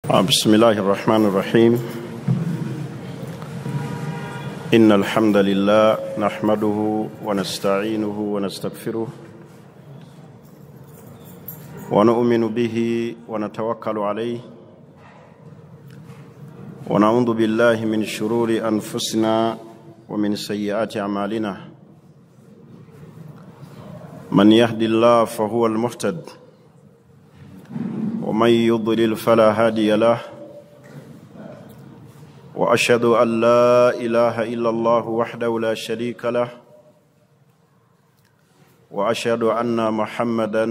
بسم الله الرحمن الرحيم إن الحمد لله نحمده ونستعينه ونستغفره ونؤمن به ونتوكل عليه ونعوذ بالله من شرور أنفسنا ومن سيئات أعمالنا من يهد الله فهو المهتد ومن يضلل فلا هادي له وأشهد أن لا إله إلا الله وحده لا شريك له وأشهد أن محمدا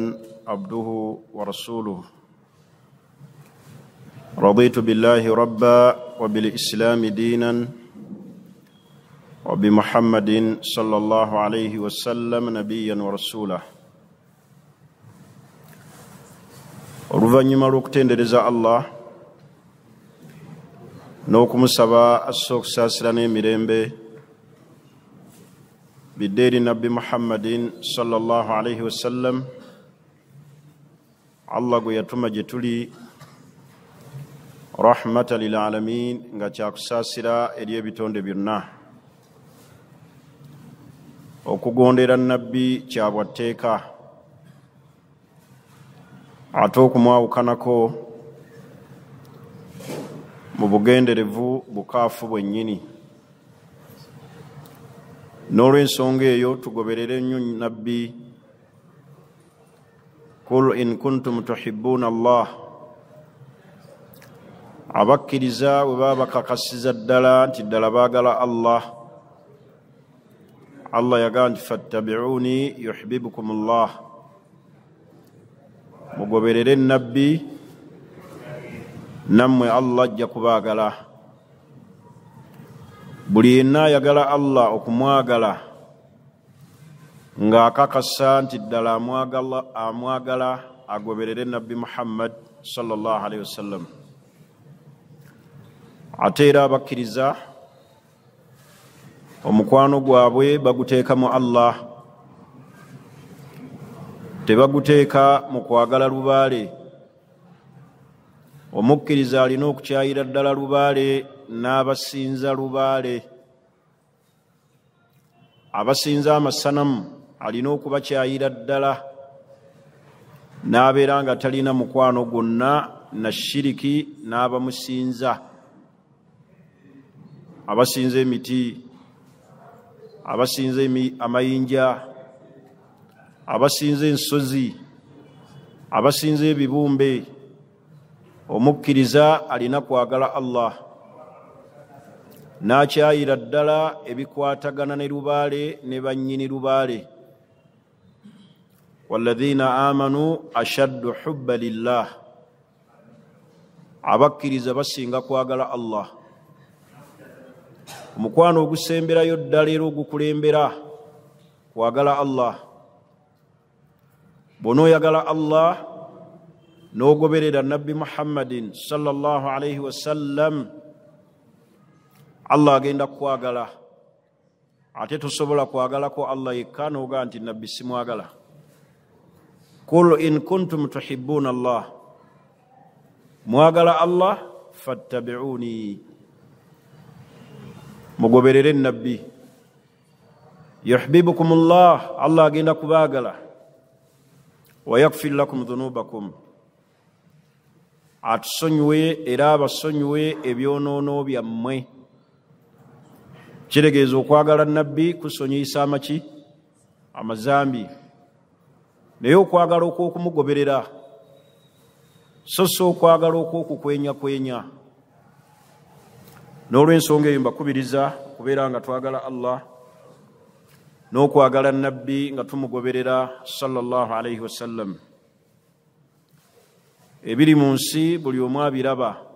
عبده ورسوله رضيت بالله ربا وبالإسلام دينا وبمحمد صلى الله عليه وسلم نبيا ورسولا oluvannyuma lw'okutendereza Allah n'okumusaba assa okusaasira n'emirembe biddeeri nabbi Muhammadin sallallahu alayhi wasallam, Allah gwe yatuma gye tuli rahmatan lil alamin nga kyakusaasira eri ebitonde byonna. Okugondera nabbi kya bwatteeka ate okumwawukanako mu bugenderevu bukaafu bwennyini. N'olw'ensonga eyo tugoberere nnyo nabbi, kul in kuntum tuhibbuna Allah. Abakkiriza bwe baba bakakasiza ddala nti ddala baagala Allah, Allah yagamba nti fattabi'uni yuhibbukum Allah, mugoberere nabbi nammwe Allah ajja kubaagala. Buli yenna ayagala Allah okumwagala ng'akakasa nti ddala amwagala agoberere nabbi Muhammad sallallahu alayhi wasallam. Ate era abakkiriza omukwano gwabwe baguteeka mu Allah, tebaguteeka mu kwagala lubaale. Omukkiriza alina okukyayira ddala lubaale n'abasinza lubaale. Abasinza amasanamu alina okubakyayira ddala, n'abeera nga talina mukwano gwonna na shiriki n'abamusinza. Abasinza emiti, abasinza amayinja, abasinza ensozi, abasinza ebibumbe. Omukkiriza alina kwagala Allah, n'akyayira ddala ebikwatagana ne lubaale ne bannyini lubaale. Walladhina amanu ashaddu hubba lillah, abakkiriza basinga kwagala Allah. Omukwano ogusemberayo ddala era ogukulembera kwagala Allah. Bw'onooyagala Allah n'ogoberera nabbi Muhammadin sallallahu alayhi wasallam, Allah agenda kukwagala. Ate tosobola kwagalako Allah yekka n'ogaa nti nabbi simwagala. Kul in kuntum tuhibbuna Allah, mwagala Allah fattabi'uni, mugoberere nabbi. Yuhibbukum Allah, Allah agenda kubaagala. Wa yaghfir lakum dhunubakum, atusonyiwe era abasonyiwe ebyonoono byammwe. Kitegeeza okwagala nabbi kusonyiyisa amaki? Amazambi. Naye okwagala okw'okumugoberera so si okwagala okw'okukwenya. N'olw'ensonga eyo mbakubiriza kubeera nga twagala Allah n'okwagala nabbi nga tumugoberera sallallahu alayhi wasallam. Ebiri mu nsi buli omu abiraba.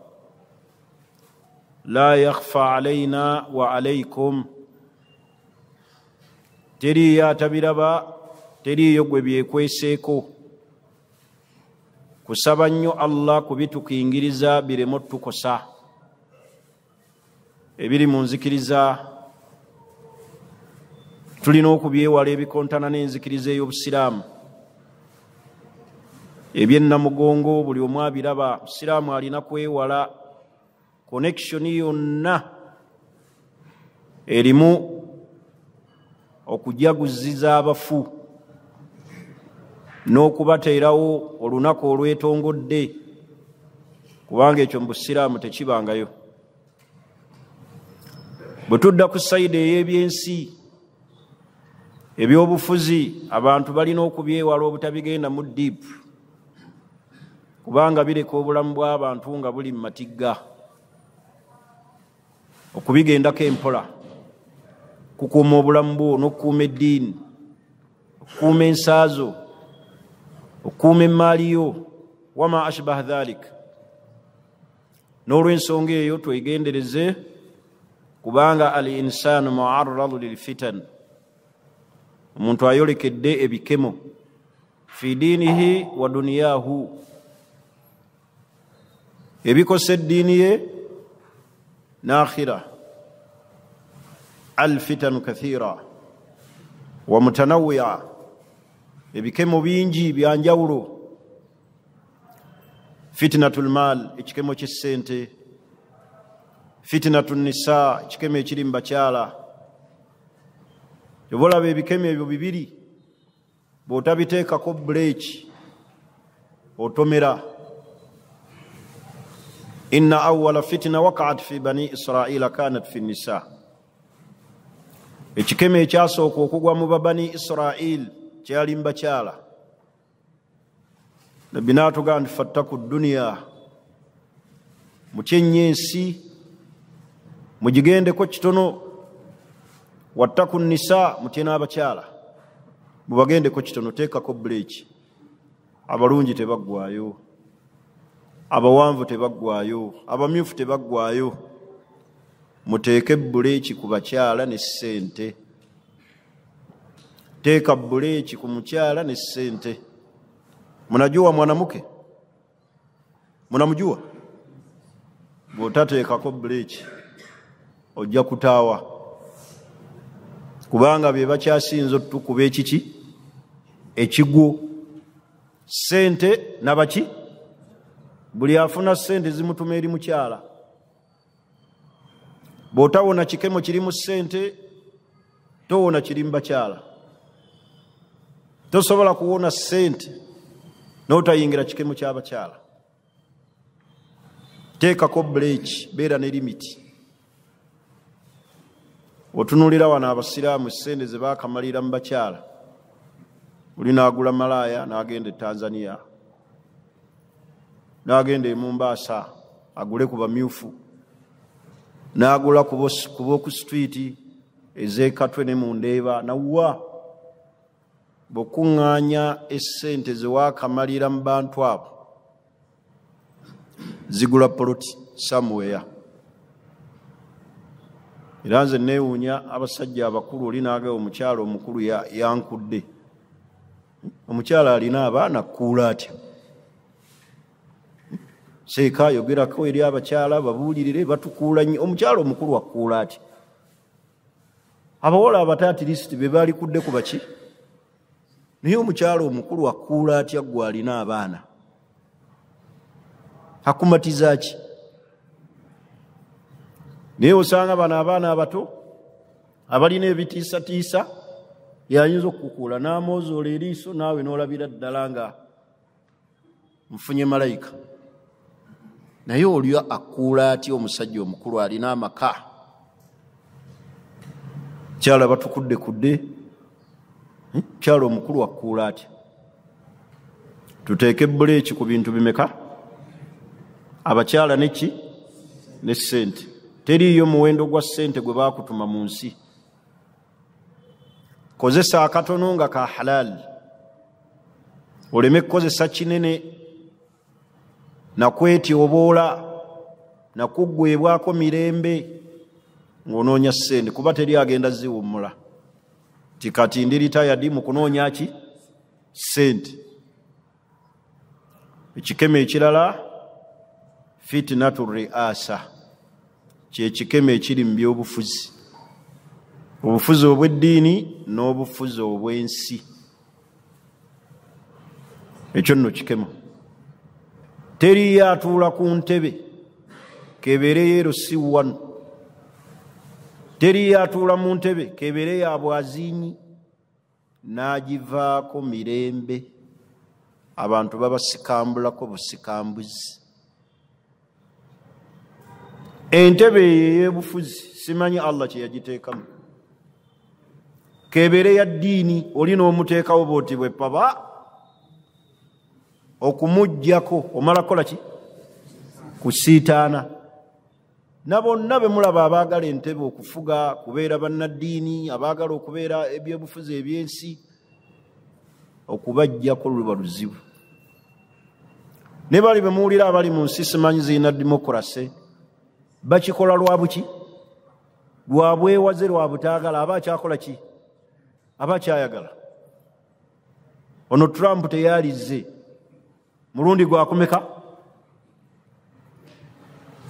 La yakhfa alayna wa alaykum, teriyo atabiraba, teriyo gwe byekweseeko. Kusaba nnyo Allah kubitukingiriza bireme tukosa. Ebiri mu nzikiriza tulina okubyewala ebikontana n'enzikiriza ey'Obusiraamu. ebyennamugongo buli omu abiraba. Musiraamu alina kwewala connection yonna erimu okujaguziza abafu n'okubateerawo olunaku olwetongodde, kubanga ekyo mu busiraamu tekibangayo. Bwe tudda ku sayidi ey'ebyensi, ebyobufuzi, abantu balina okubyewala obutabigenda mu diipu, kubanga bireka obulamu bw'abantu nga buli mu matigga. Okubigendako empola kukuuma obulamu bwo n'okukuuma eddiini, okukuuma ensaazo, okukuuma emmaali yo, wama ashbaha dhalik. N'olw'ensonga eyo twegendereze, kubanga al insanu mu'arradu lil fitan, omuntu ayolekedde ebikemo fi diinihi wa duniyahu, ebikosa eddiini ye n'akhira. Al fitanu kathira wa mutanawwi'a, ebikemo bingi byanjawulo. Fitnatul mal, ekikemo ky'essente. Fitnatun nisa, ekikemo ekiri mu bakyala. Obolaba ebikemo ebyo bibiri, bw'otabiteekako buleeki otomera. Inna awwala fitna waqa'at fi bani Israila kanat fi nisa, ekikemo ekyasooka okugwa mu babani Israil kyali mu bakyala. Nabbi n'atugamba nti fattaku dduniya, mutyenye ensi mugigendeko kitono. Wattaku nisa, mutye n'abakyala mubagendeko kitono. Teekako buleeki. Abalungi tebaggwaayo, abawanvu tebaggwaayo, abamyufu tebaggwaayo. Muteeke buleeki ku bakyala ne ssente. Teeka buleeki ku mukyala ne ssente. Munajua mwanamuke? Munamujua? Bw'otateekako buleeki ojja kutaawa, kubanga be bakyasinza otukuba ekiki ekigwo. Ssente nabaki? Buli afuna ssente zimutuma eri mukyala. Bw'otawona kikemo kiri mu ssente, towona kiri mu bakyala. Tosobola kuwona ssente n'otayingira kikemo ky'abakyala. Teekako buleeki, beera ne limiti. Otunulira wano abasiraamu ssente ze baakamalira mu bakyala. Buli n'agula malaaya n'agenda e Tanzania, n'agenda e Mombasa agule ku bamyufu, n'agula ku b'oku streeti ez'ekatwe ne mu ndeeba nawwa. Bw'okuŋŋaanya essente ze waakamalira mu bantu abo, zigula poloti somewhere. Era nze neewuunya abasajja abakulu, oli n'agamba omukyala omukulu yankudde. Omukyala alina abaana kuula atya? Seeka ayogerako eri abakyala babuulirire batukuula nnyo. Omukyala omukulu akuula atya? Abawala abataati lisiti be baalikudde ku baki? Naye omukyala omukulu akuula atya gwe alina abaana? Akumatiza ki? Naye osanga bano abaana abato abalina ebitiisatiisa, yayinza okukuula n'amwozoola eriiso, naawe n'olabira ddala nga nfunye malayika. Naye oli akuula atya omusajja omukulu alina amaka? Kyala batukudde, kyala omukulu akuula atya? Tuteeke buleeki ku bintu bimeka? Abakyala neki ne ssente. Teriiyo muwendo gwa ssente gwe baakutuma mu nsi. Kozesa akatono nga ka halal, oleme kukozesa kinene nakwetyoboola nakuggwebwako mirembe ng'onoonya ssente, kuba teri agenda ziwummula. Tikati ndi ritayadi mu kunoonya ki? Ssente. Ekikemo ekirala fitnatu riasa, kyekikemo ekiri mu byobufuzi. Obufuzi obw'eddiini n'obufuzi obw'ensi. Ekyo nno kikemo. teri yatuula ku ntebe kebereyo si wanu, teri yatuula mu ntebe kebere ya bwazinyi nagivaako mirembe, abantu babasikambulako busikambuzi. Entebe yebufuzi simanyi Allah kye yagiteekamu, kebere ya ddiini olina omuteekawo bwoti bwe paba okumujjako omala kola ki kusiitaana. Na bonna be mulaba abaagala entebe okufuga kubeera bannaddiini, abaagala okubeera ebyobufuzi ebyensi, okubajjako luba luzibu. Ne bali be muwulira abali mu nsi simanyi zirina demokrasi, bakikola lwa buki? Lwa bwewaze, lwa butaagala. Aba akyakola ki? Aba akyayagala. Ono Trump teyalize mulundi gwakumeka?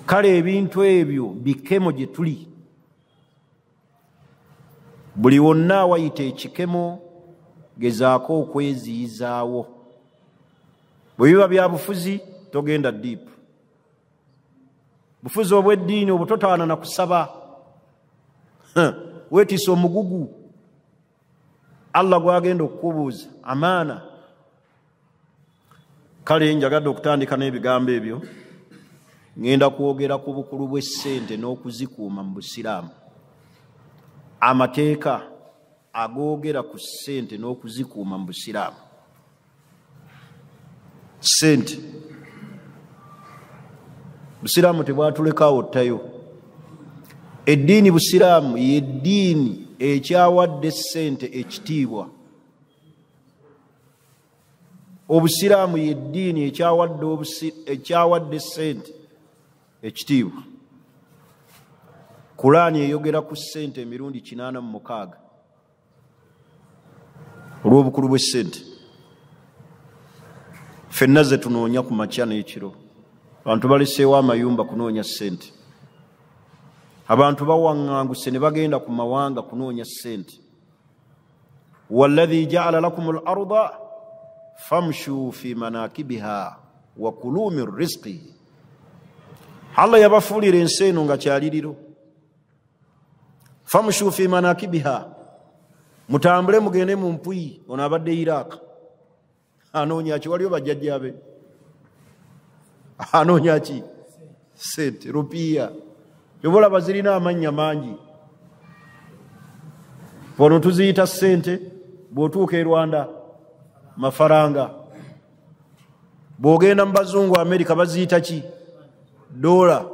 Kale ebintu ebyo bikemo gye tuli. Buli wonna awayita ekikemo gezaako okweziyizaawo. Bwe biba bya bufuzi togenda deep. Bufuzi obw'eddiini obwo totaana na kusaba, weetiisa omugugu Allah gwagenda okukubuuza amaana. Kale njagadde okutandika n'ebigambo ebyo, ngenda kwogera ku bukulu bw'essente n'okuzikuuma mu Busiraamu. Amateeka agoogera ku ssente n'okuzikuuma mu Busiraamu. Ssente Busiraamu tebwatulekaawo ttayo. Eddiini Busiraamu y'eddiini ekyawadde ssente ekitiibwa. Obusiraamu y'eddiini ekyawadde ssente ekitiibwa. Kulaani eyogera ku ssente emirundi 86 olw'obukulu bw'essente. Ffenna ze tunoonya ku makya n'ekiro. Abantu baleseewo amayumba kunoonya ssente. Abantu bawaŋŋanguse ne bagenda ku mawanga kunoonya ssente. Walladhi ja'ala lakumul arda famshu fi manakibiha wa kulu min rizqihi. Allah yabafuulira ensi eno nga kyaliriro. Famshu fi manakibiha, mutambule mugende mu mpuyi. Ono abadde Iraq anoonya ki? Waliwo bajjajjabe anoonya ki? Ssente, rupiya. Yobolaba zirina amannya mangi. Wano tuziyita ssente, bw'otuuka e Rwanda mafaranga. Bw'ogenda mu bazungu Amerika baziyita ki? Dola.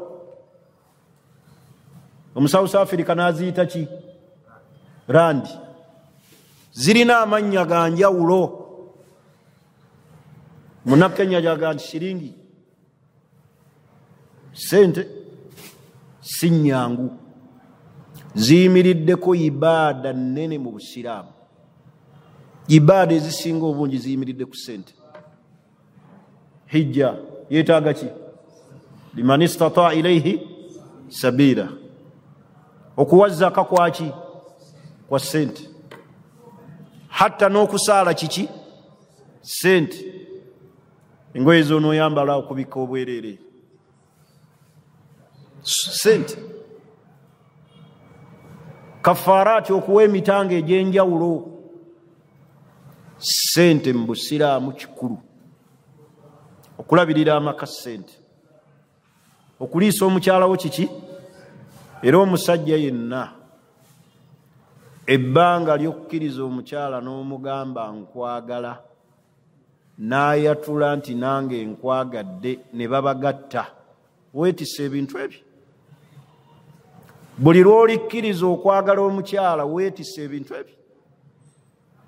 Omu South Africa n'aziyita ki? Randi. Zirina amannya ga njawulo. Munnakenya jaga nti shiringi. Ssente si nnyangu. Ziyimiriddeko ibaada nnene mu Busiraamu. Ibaada ezisinga obungi ziyimiridde ku ssente. Hijja yeetaaga ki? Liman istata ilayhi sabila. Okuwa zaka kwaki? Kwa ssente. Hatta n'okusaala kiki? Ssente. Engoye z'onooyambala okubikka obwereere. Ssente. Kafaaraati okuwa emitanga egy'enjawulo. Ssente mu Busiraamu kikulu. Okulabirira amaka ssente. Okuliisa omukyalawo kiki? Era omusajja yenna ebbanga ly'okukkiriza omukyala n'omugamba nkwagala, n'ayatula nti nange nkwagadde, ne babagatta, weetisse ebintu ebyo. Buli lw'olikkiriza okwagala omukyala weetisse ebintu ebyo.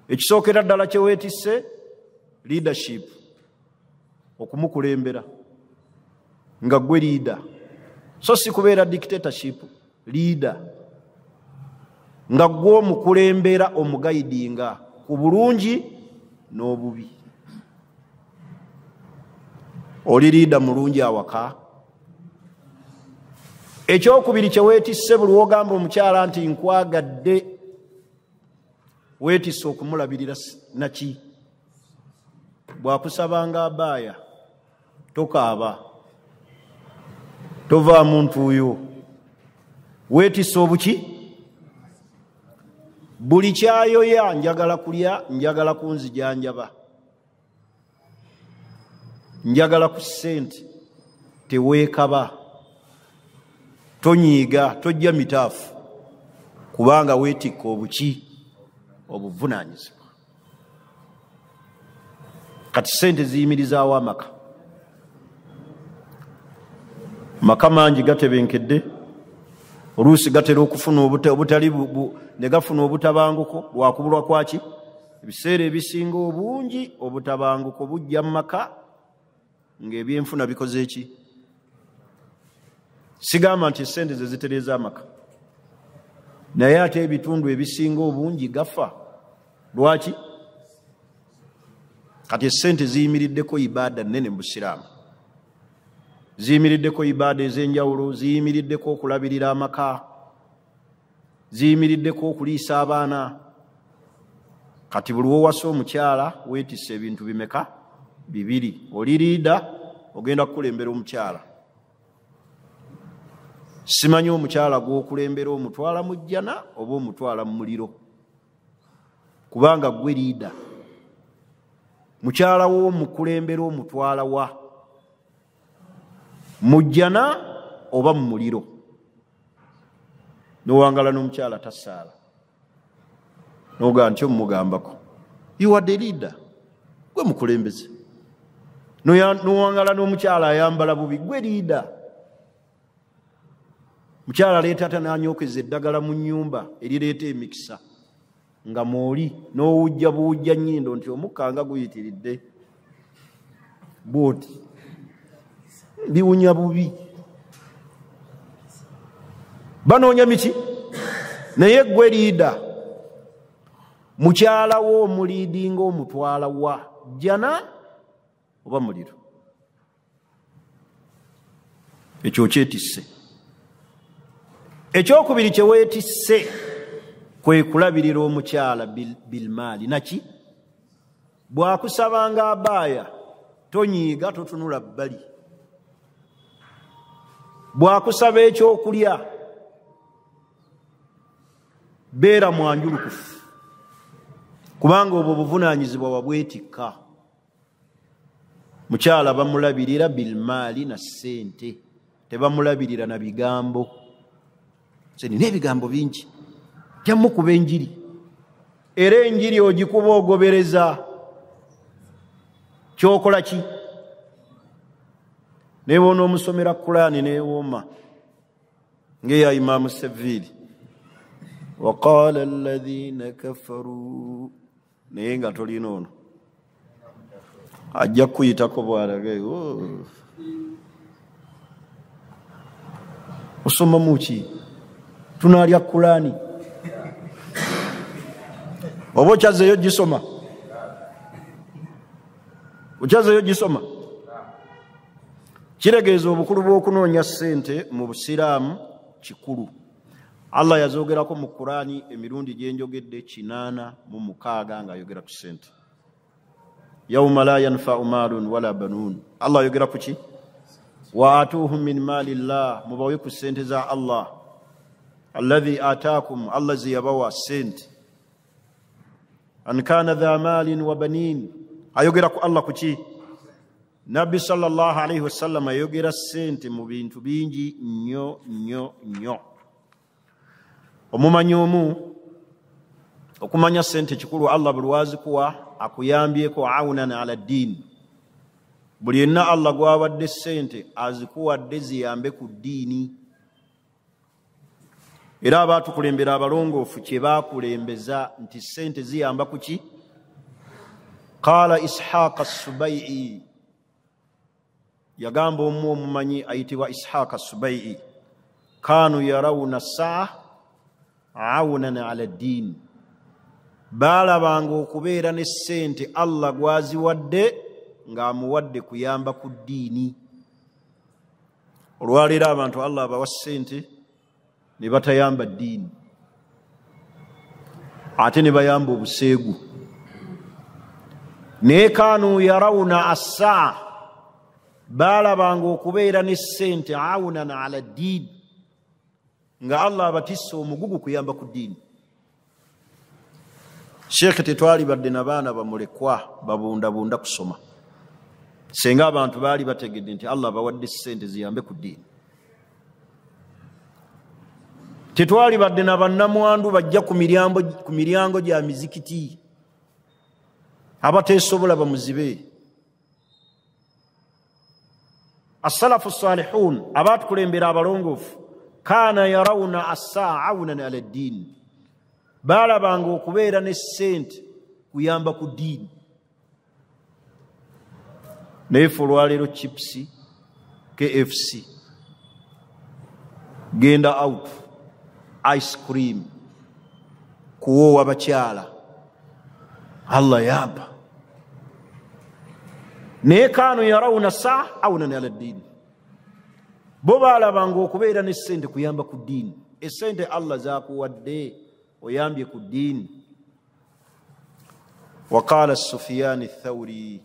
Ekisookera ddala kye weetisse leadership, okumukulembera nga gwe leader. So si kubeera dictatorship, leader. Nga gwe omukulembera omugayidinga ku bulungi n'obubi. Oli leader mulungi awaka. Ekyokubiri kye weetisse buli wogamba omukyala nti nkwagadde, weetisse okumulabirira naki? Bw'akusabanga abaaya tokaaba, tova muntu oyo, weetisse obuki? Buli kyayoya njagala kulya, njagala kunzijanjaba, njagala ku ssente, teweekaba, tonyiiga, tojja mitaafu, kubanga weetikka obuki? Obuvunaanyizibwa. Kati ssente ziyimirizaawo amaka. Maka mangi gatebenkedde, oluusi gatera okufuna obutali ne gafuna obutabanguko lwakubulwa kwaki? Ebiseera ebisinga obungi obutabanguko bujja mu maka ng'ebyenfuna bikoze eki? Sigamba nti ssente ze zitereeza amaka, naye ate ebitundu ebisinga obungi gafa. Lwaki? Kati essente ziyimiriddeko ibaada nnene mu Busiraamu, ziyimiriddeko ibaada ez'enjawulo, ziyimiriddeko okulabirira amaka, ziyimiriddeko okuliisa abaana. Kati buli wowasa omukyala weetisse ebintu bimeka? 2. Oli liida, ogenda kukulembera omukyala. Simanyi omukyala gw'okulembera omutwala mu jjana oba omutwala mu muliro, kubanga gwe liida. Mukyala wo mukulembera omutwala wa? Mu jjana oba mu muliro? Nowangala n'omukyala tasaala, noga ntyo mugambako, you are the leader, gwe mukulembeze. Nowangala n'omukyala ayambala bubi, gwe liida. Mukyala aleeta tananyokeza eddagala mu nnyumba erireeta emikisa, nga mwoli n'owujja buwujja nnyindo nti omukka nga guyitiridde bwoti, biwunya bubi. Banoonya miki? Naye gwe liida, mukyala wo omuliidinga omutwala wa? Jjana oba muliro? Ekyo kyetisse. Ekyokubiri kye weetisse kwe kulabirira omukyala bilmaali. Naki? Bw'akusabanga abaaya tonyiiga, totunula bbali. Bw'akusaba ekyokulya beera mwanjulukufu, kubanga obwo buvunaanyizibwa wabwetikka. Mukyala bamulabirira bilmaali na ssente, tebamulabirira na bigambo. Nina ebigambo bingi, jjamu kuba enjiri, era enjiri ogikuba ogobereza. Kyokola ki? Neeba onoomusomera Qur'ani neewooma ng'eya Imaamu Sevviiri, waqaala alladhiina kafaru, naye nga tolina ono ajja kuyitako bw'alage. Osoma muki? Tunaalya Qur'ani oba okyazeeyo gisoma? Okyazeeyo gisoma? Kiregeeza obukulu bw'okunoonya ssente mu Busiraamu kikulu. Allah yazoogerako mu Qur'ani emirundi gyenjogedde 86 ng'ayogera ku ssente. Yawma la yanfa'u maalun wala banuun. Allah ayogera ku ki? Wa atuuhum min maali llah, mubawe ku ssente za Allah. Alladhi ataakum, Allah ziyabawa ssente. An kaana dha maalin wa baniin. Ayogera ku Allah ku ki? Nabbi sallallahu alayhi wasallam ayogera ssente mu bintu bingi nnyo nnyo nnyo. Omumanyi omu okumanya ssente kikulu. Allah buli wazikuwa akuyambyeko awunan ala ddiini. Buli yenna Allah gwawadde ssente azikuwadde ziyambe ku ddiini. Era abaatukulembera abalongoofu kye baakulembeza nti ssente ziyamba ku ki? Qaala Ishaaq as-Subai'i, yagamba omu omumanyi ayitibwa Ishaaq as-Subai'i, kaanu yarawna saa awunan ala ddiini. Baalabanga okubeera ne ssente Allah gwaziwadde ng'amuwadde kuyamba ku ddiini. Olwaleero abantu Allah abawa ssente ne batayamba ddiini, ate ne bayamba obuseegu. Naye kaanu yarawna assaa, balabanga okubeera ne ssente awunan ala ddiini, nga Allah abatisse omugugu kuyamba ku ddiini. Sheekh tetwali badde n'abaana bamulekwa babundabunda kusoma, senga abantu baali bategedde nti Allah bawadde ssente ziyambe ku ddiini. Tetwali badde na bannamwandu bajja ku miryango gya mizikiti, abateesobola bamuzibe. As-salafu salihun, abatukulembera abalongoofu, kaana yarawna as-saa awunan ala ddiini, balabanga okubeera ne ssente kuyamba ku ddiini. Naye ffe olwaleero chipsi, KFC, genda out, ice cream, kuwoowa bakyala, Allah yamba. Naye kaanu yarawna saa awunan ala ddiini, bo balabanga okubeera ne ssente kuyamba ku ddiini. Essente Allah zakuwadde oyambye ku ddiini. Waqala Sufyan ath-Thawri,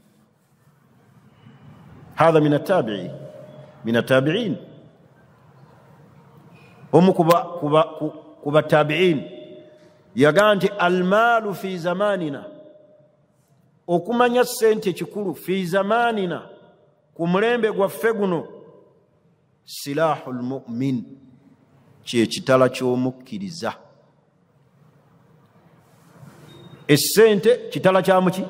hadha min at-tabi'in, omu kuba tabi'in, yagaa nti almaalu fi zamanina, okumanya ssente kikulu, fi zamanina, ku mulembe gwaffe guno, silahul mu'min, kyekitala ky'omukkiriza. Essente kitala kyamuki,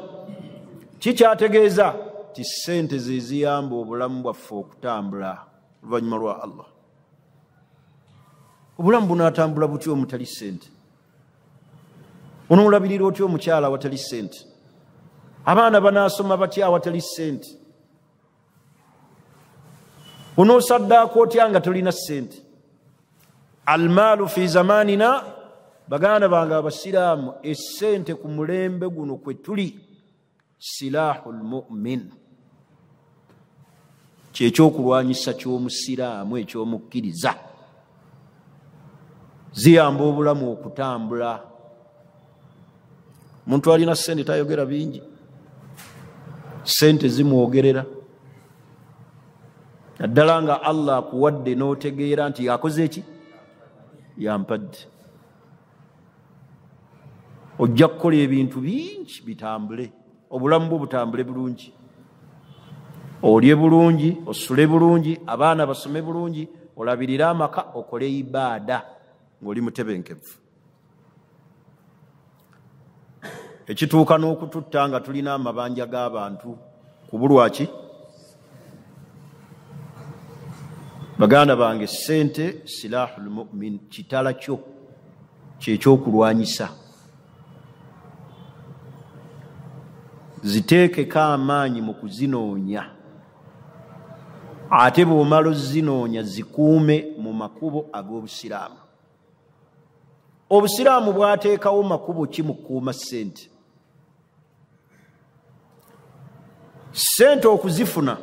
kikyategeeza ti ssente ze ziyamba obulamu bwaffe okutambula oluvannyuma lwa Allah. Obulamu bunaatambula butya omutali ssente? Onoolabirira otya omukyala awatali ssente? Abaana banaasoma batya awatali ssente? Onoosaddaako otya nga tolina ssente? Almaalu fi zamanina, baganda bange abasiraamu, essente ku mulembe guno kwe tuli, silahul mu'min, kyekyokulwanyisa ky'omusiraamu ekyomukkiriza. Ziyamba obulamu okutambula. Muntu alina ssente tayogera bingi, ssente zimwogerera. Naddala nga Allah akuwadde n'otegeera nti yakoze eki, yampadde, ojja kukola ebintu bingi bitambule, obulamu bwo butambule bulungi, olye bulungi, osule bulungi, abaana basome bulungi, olabirire amaka, okole ibaada ng'oli mutebenkevu. Ekituuka n'okututta nga tulina amabanja g'abantu kubulwaki? Baganda bange, ssente silahul mu'min, kitala kyo kyekyokulwanyisa. Ziteekeko amaanyi mu kuzinoonya, ate bw'omala ozinoonya zikuume mu makubo ag'obusiraamu. Obusiraamu bwateekawo makubo ki mu kukuuma ssente? Ssente okuzifuna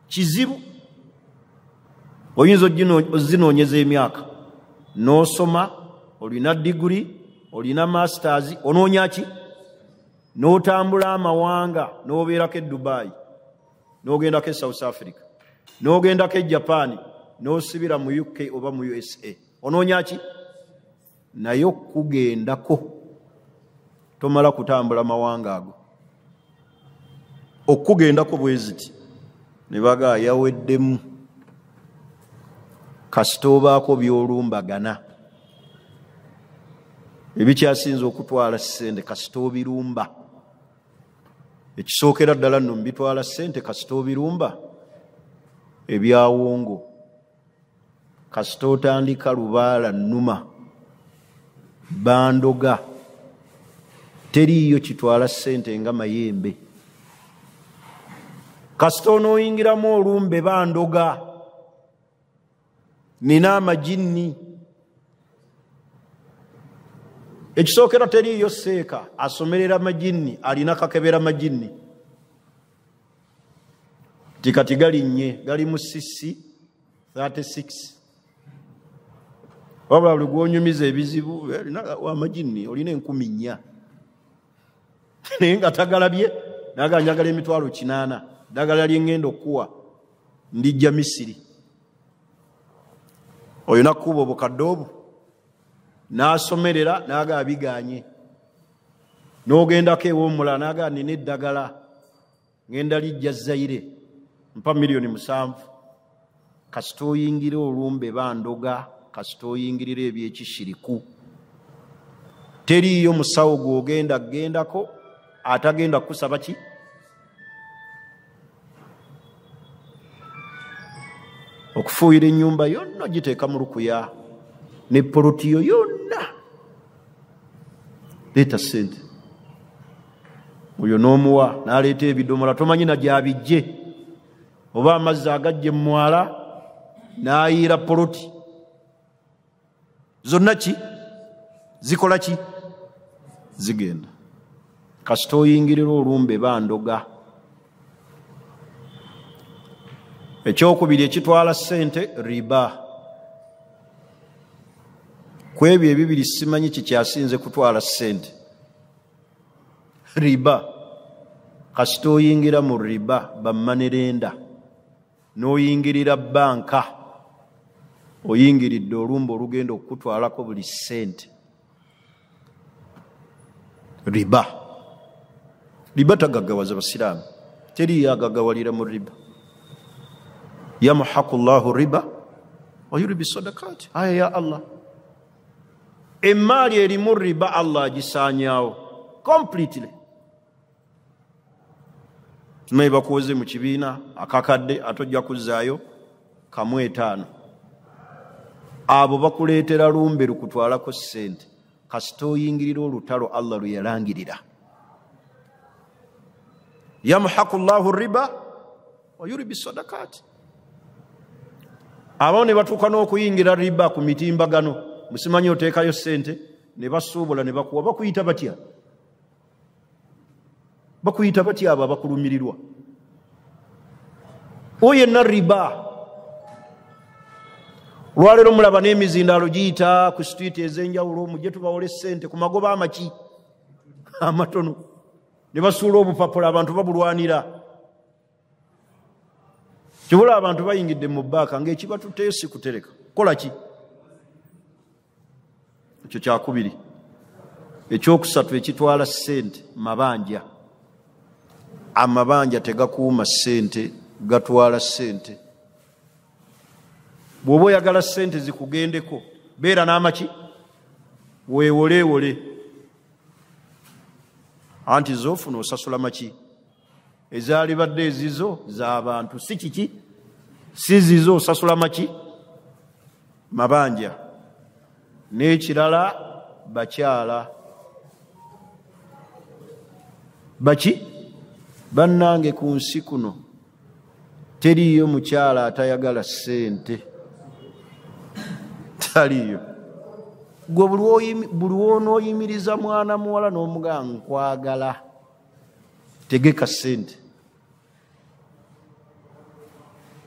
kizibu. Oyinza ozinoonyeza emyaka, n'osoma, olina diguri, olina masters, onoonya ki? N'otambula amawanga, n'obeerako e Dubai, n'ogendako e South Africa, n'ogendako e Japan, n'osibira mu UK oba mu USA. Onoonya ki? Naye okugendako tomala kutambula mawanga ago. Okugendako bwe ziti ne baga yaweddemu, kasita obaako by'olumbagana. Ebikyasinza okutwala ssente kasita obirumba. Ekisookera ddala nno mbitwala ssente kasita obirumba, ebyawongo. Kasita otandika Lubaala, Nnuma, Bandoga, teriiyo kitwala ssente nga Mayembe. Kasita onooyingiramu olumbe Bandoga, nina amajinni. Ekisookera teriiyo seeka asomerera amajinni, alina kakebera amajinni. Tikati galinnye, gali mu sisi 36. Wabula buli gwonyumiza ebizibu, amajinni olina 4,000. Naye nga tagalabye, naga njagala emitwalo 8, ddagala lye ŋŋenda okuwa ndijja Misiri. Oyo nakuba obukadde obwo n'asomerera n'aga abiganye. N'ogendako ew'omulala n'aga nina eddagala ngenda lijja Zaire mpa $7,000,000 kasita oyingira olumbe bandoga kasita oyingirira ebyekishiriku. Teriiyo musawo gw'ogenda gendako atagenda kusaba ki? Okufuuyira ennyumba yonna giteeka mu lukuya ne polotiyo yonna leeta ssente. Oyo n'omuwa n'aleeta ebidomola tomanyi na gyabijje oba amazzi agajje mu mwala n'ayiira poloti zonna ki zikola ki zigenda. Kasita oyingirira olumbe bandoga. Ekyokubiri ekitwala ssente riba. Ku ebyo ebibiri simanyi kikyasinze kutwala ssente. Riba. Kasita oyingira mu riba bammanerenda n'oyingirira banka oyingiridde olumbe olugenda okutwalako buli ssente. Riba. Riba tagaggawaza basiraamu. Teri yagagawalira mu riba. Yamhaqu Allahu riba wa yurbi sadaqat. Aya ya Allah. Emali erimu riba Allah agisaanyaawo completely. Tumayi bakuwoze mu kibiina akakadde atojja kuzzaayo $5,000. Abo bakuleetera lumbe lukutwalako ssente. Kasita oyingirira olutalo Allah lwe yalangirira. Yamhaqu Allahu riba wa yurbi sadaqat. Abo ne batuuka n'okuyingira riba ku mitimbagano. Musimanyi oteekayo ssente ne basuubula ne bakuwa. Bakuyita batya? Bakuyita batya abo abakulumirirwa? Oyo yenna riba. Olwaleero mulaba n'emizindaalo giyita ku sitwiti ez'enjawulo mujje tubawole ssente ku magoba amaki amatono ne basuula obupapula abantu babulwanira. Kibula abantu bayingidde mu bbaaka ng'ekibatutteyo si kutereka. Kola ki? Ekyo kyakubiri. Ekyokusatu ekitwala ssente mabanja. Amabanja tegakuuma ssente, gatwala ssente. Bw'oba oyagala ssente zikugendeko beera n'amaki weewoleewole. Anti z'ofuna osasula maki? Ezaalibadde ezizo z'abantu si kiki? Si zizo osasula maki? Mabanja. N'ekirala bakyala. Baki? Bannange ku nsi kuno teriiyo mukyala atayagala ssente. Taliyo. Gwe buli w'onooyimiriza mwana muwala n'omugamba nkwagala, tegeka ssente.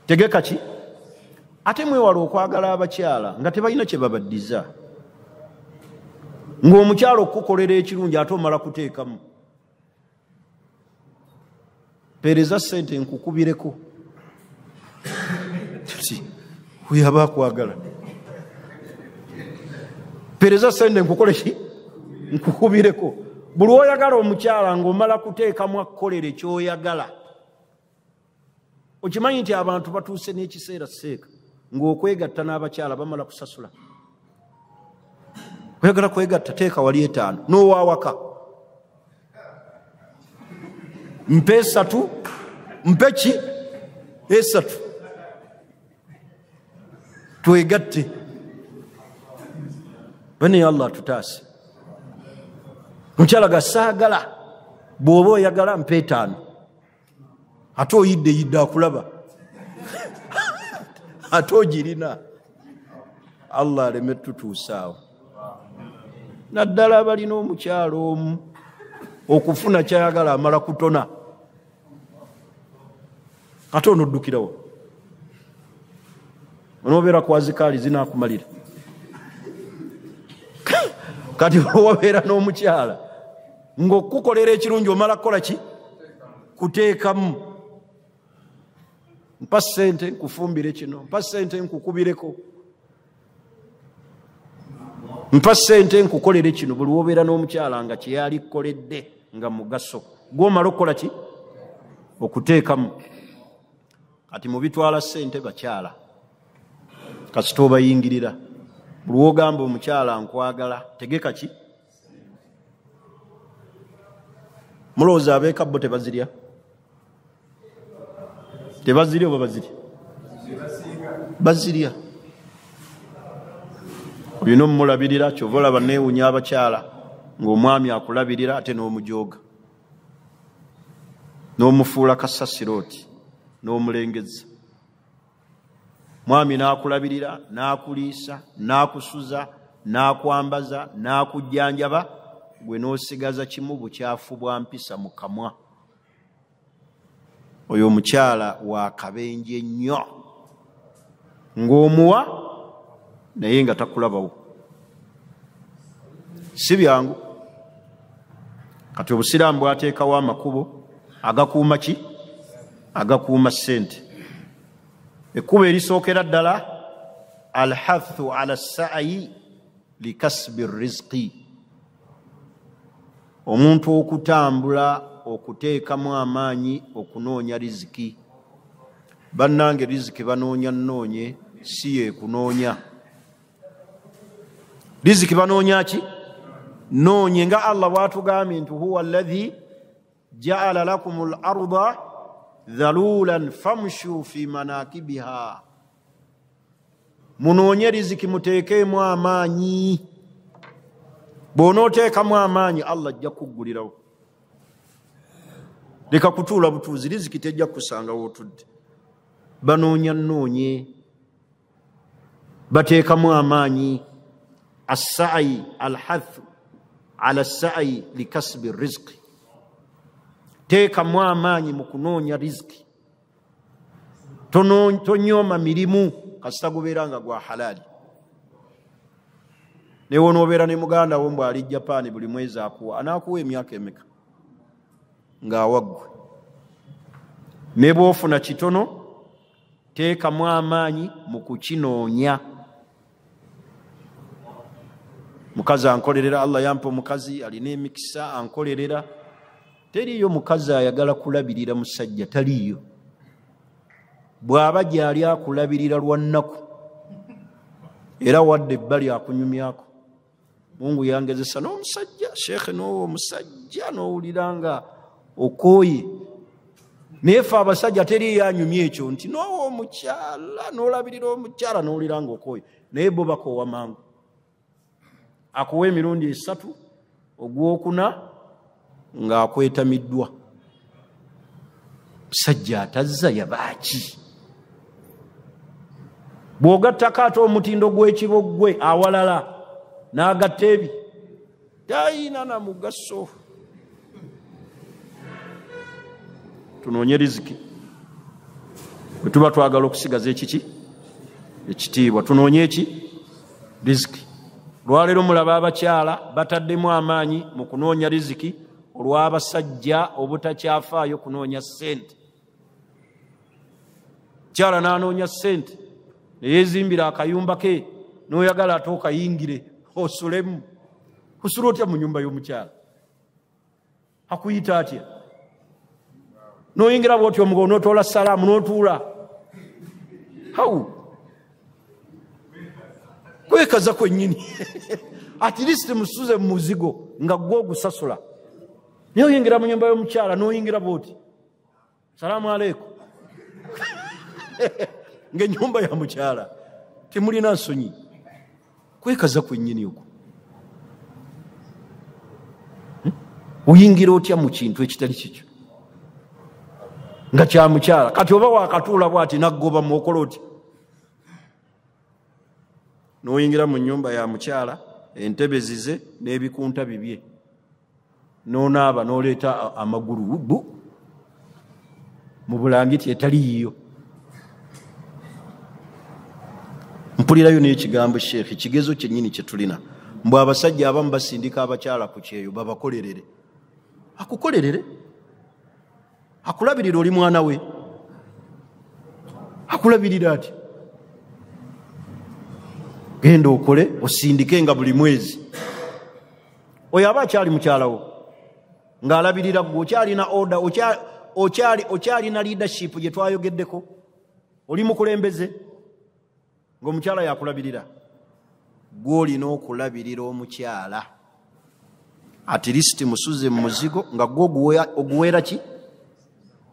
Tegeka ki? Ate mwewala okwagala abakyala nga tebalina kye babaddiza. Ng'omukyala okukolera ekirungi ate omala kuteekamu. Pereza ssente nkukubireko. Oyo aba akwagala. Pereza ssente nkukole ki? Nkukubireko. Buli oyagala omukyala ng'omala kuteekamu akukolera ekyoyagala. Okimanyi nti abantu batuuse n'ekiseera seeka ng'okwegatta n'abakyala bamala kusasula. Oyagala kwegatta teeka wali 5 n'owaawaka. Mpe 3, mpe ki? 3. Twegatte. Bane Allah tutaase. Mukyala gasaagala. Bw'oba oyagala mpe 5. Ate oyidde akulaba. Ate ogirina. Allah aleme tutuusaawo. Naddala balina omukyala omu okufuna kyayagala amala kutona. Ate onoddukirawo. Onoobeera kwazikaali zinaakumalira. Kati wabeera n'omukyala ng'okukolera ekirungi omala kukola ki? Kuteekamu. mpa ssente nkufumbire kino, mpa ssente nkukubireko, mpa ssente nkukolere kino. Buli wobeera n'omukyala nga kyeyali kukoledde nga mugaso gw'omala okukola ki? Okuteekamu. Kati mubitwala ssente bakyala kasita obayingirira. Buli wogamba omukyala nkwagala tegeka ki? Mulowooza abeekabbo tebazirya? Tebazirya oba bazirya? Bazirya. Olina omulabirira, kyova olaba neewunya abakyala ng'omwami akulabirira ate n'omujooga n'omufuula kasasirooti n'omulengeza. Mwami n'akulabirira, n'akuliisa, n'akusuza, n'akwambaza, n'akujjanjaba, gwe n'osigaza kimu bukyafu bwa mpisa mu kamwa. Oyo omukyala wa kabenje nnyo, ng'omuwa naye nga takulabawo. Si byangu. Kati Obusiraamu bwateekawo amakubo agakuuma ki? Agakuuma ssente. Ekkubo erisookera ddala alhathu ala sa'yi likasbi rizqi, omuntu okutambula okuteekamu amaanyi okunoonya riziki. Bannange riziki banoonya nnoonye, si yeekunoonya. Riziki banoonya ki? Noonye, nga Allah bw'atugambye nti huwa alladhi ja'ala lakumul arda dhalulan famshu fi manakibiha. Munoonye riziki muteekemu amaanyi. Bw'onooteekamu amaanyi Allah ajja kuggulirawo. Leka kutuula butuuzi, riziki tejja kusanga wootudde. Banoonya nnoonye, bateekamu amaanyi. As-sa'yi al-hathu ala as-sa'yi likasbi rizqi. Teekamu amaanyi mu kunoonya riziki. Tonyooma mirimu kasita gubeera nga gwa halaali. Newe n'obeera ne muganda wo mbw'ali Japan buli mwezi akuwa, anaakuwa emyaka emeka ng'awaggwe. Ne bw'ofuna kitono, teekamu amaanyi mu kukinoonya. Mukazi ankolerera, Allah yampa omukazi alina emikisa ankolerera. Teriyo mukazi ayagala kulabirira musajja, taliyo. Bw'aba gy'ali akulabirira lwa nnaku era wadde ebbali akunyumyako. Mungu yangezesa n'omusajja, shekhe n'owo omusajja n'owulira nga okooye. Naye ffe abasajja teri yanyumya ekyo nti n'owo omukyala n'olabirira omukyala n'owulira nga okooye. Naye bo bakoowa mangu. Akuwa emirundi 3, ogwokuna ng'akwetamiddwa. Musajja atazza yabaaki. Bw'ogattako ate omutindo gw'ekibogwe awalala n'agatta ebi, talina na mugaso. Tunoonye riziki. Bwe tuba twagala okusigaza ekiki? Ekitiibwa. Tunoonye eki? Riziki. Lwaleero mulaba abakyala bataddemu amaanyi mu kunoonya riziki olw'abasajja obutakyafaayo kunoonya ssente. Kyala n'anoonya ssente ne yeezimbira akayumba ke, n'oyagala ate okayingire osulemu. Osula otya mu nyumba y'omukyala? Akuyita atya? N'oyingira bw'otyo omugo n'otoola salaamu n'otuula. Hawu! Kwekaza kwennyini. At least musuze mu muzigo nga gwe ogusasula. Naye oyingira mu nyumba y'omukyala n'oyingira bw'oti. Salaamu aleikum. Ng'ennyumba ya mukyala temulina nsonyi. Kwekaza kwennyini okwo. Oyingira otya mu kintu ekitali kikyo nga kya mukyala? Kati oba wakatuula bw'ati naggoba mu okola oti. N'oyingira mu nnyumba ya mukyala, entebe zize n'ebikunta bibye, n'onaaba n'oleeta amagulu bu mu bulangiti etali yiyo. Mpulirayo n'ekigambo Sheekh, ekigezo kyennyini kye tulina. Mbwe abasajja abamu basindika abakyala ku kyeyo babakolerere. Akukolerere, akulabirira oli mwana we. akulabirira ati genda okole osindike nga buli mwezi. Oyo aba akyali mukyalawo ng'alabirira gwe, okyalina order, okyalina leadership gye twayogeddeko, oli mukulembeze ng'omukyala yakulabirira. Gwe olina okulabirira omukyala, at least musuze mu muzigo nga gwe oguweera ki?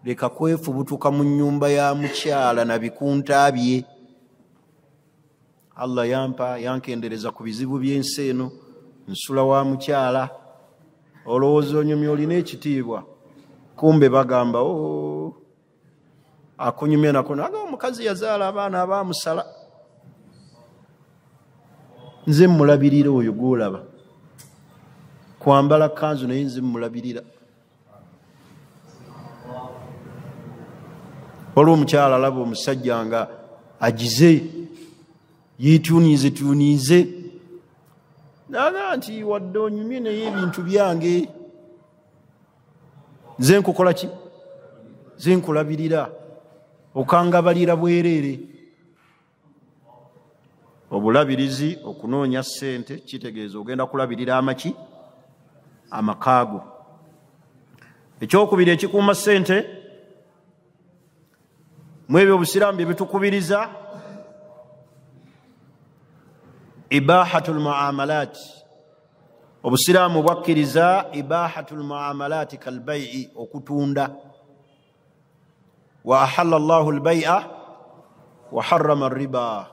Leka kwefubutuka mu nnyumba ya mukyala na bikunta bye. Allah yankendereza ku bizibu by'ensi eno, nsula wa mukyala, olowooza onyumya olina ekitiibwa, kumbe bagamba akunyumya nako naga omukazi yazaala abaana abaamusala. Nze mulabirira oyo gwolaba kwambala kanzu naye nze mulabirira. Olwo omukyala alaba omusajja nga agize yeetuniize naga nti wadde onyumye naye ebintu byange nze nkukola ki? Nze nkulabirira, okangabalira bwereere. Obulabirizi okunoonya ssente kitegeeza ogenda kulabirira amaki? Amakaago. Ekyokubiri ekikuuma ssente mu ebyo obusiraamu bye bitukubiriza, ibahatul muamalat. Obusiraamu bwakkiriza ibahatul muamalat kalbai'i, okutunda. Wa ahalla Allahu albai'a wa harrama riba.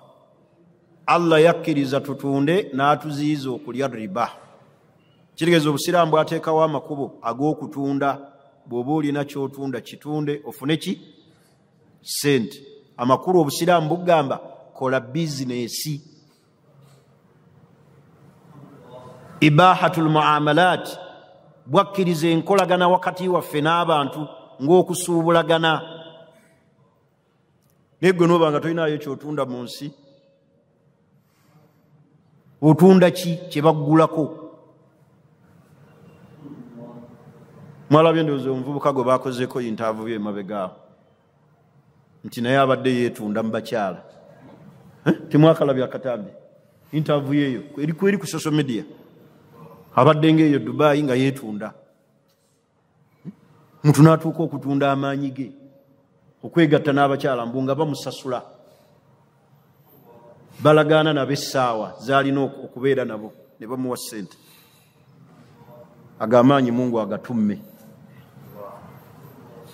Allah yakkiriza tutunde n'atuziyiza okulya riba. Kitegeeza obusiraamu bwateekawo amakubo ag'okutunda. Bw'oba olina ky'otunda kitunde ofune ki? Sente. Amakulu obusiraamu bugamba kola bizinesi. Ibahatul muamalat bwakkiriza enkolagana wakati waffe n'abantu ng'okusuubulagana. Naye gwe n'oba nga tolinayo ky'otunda mu nsi, otunda ki kye baggulako? Mwalabye ndowooza omuvubuka gwe baakozeeko interview emabegaawo nti naye abadde yeetunda mu bakyala. Temwakalabye akatambi interview eyo eri ku social media, abadde ng'eyo Dubai nga yeetunda. Muntu n'atuuka okutunda amaanyi ge okwegatta n'abakyala mbu nga bamusasula, balagaana nabo essaawa z'alina okubeera nabo ne bamuwa ssente. Agamaanyi Mungu agatumme.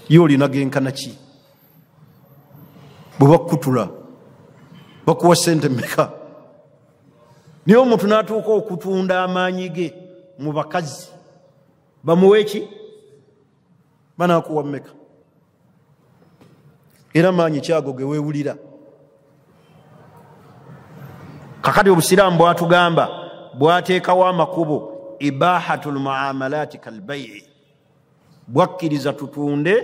Ye olina genkana ki? Bwe bakkutula bakuwa ssente mmeka? Naye omuntu n'atuuka okutunda amaanyi ge mu bakazi bamuwe ki? Banaakuwa mmeka? Era maanyi kyago ge weewulira. Kakati obusiraamu bwatugamba, bwateekawo amakubo ibahatul muamalat kalbai'i, bwakkiriza tutunde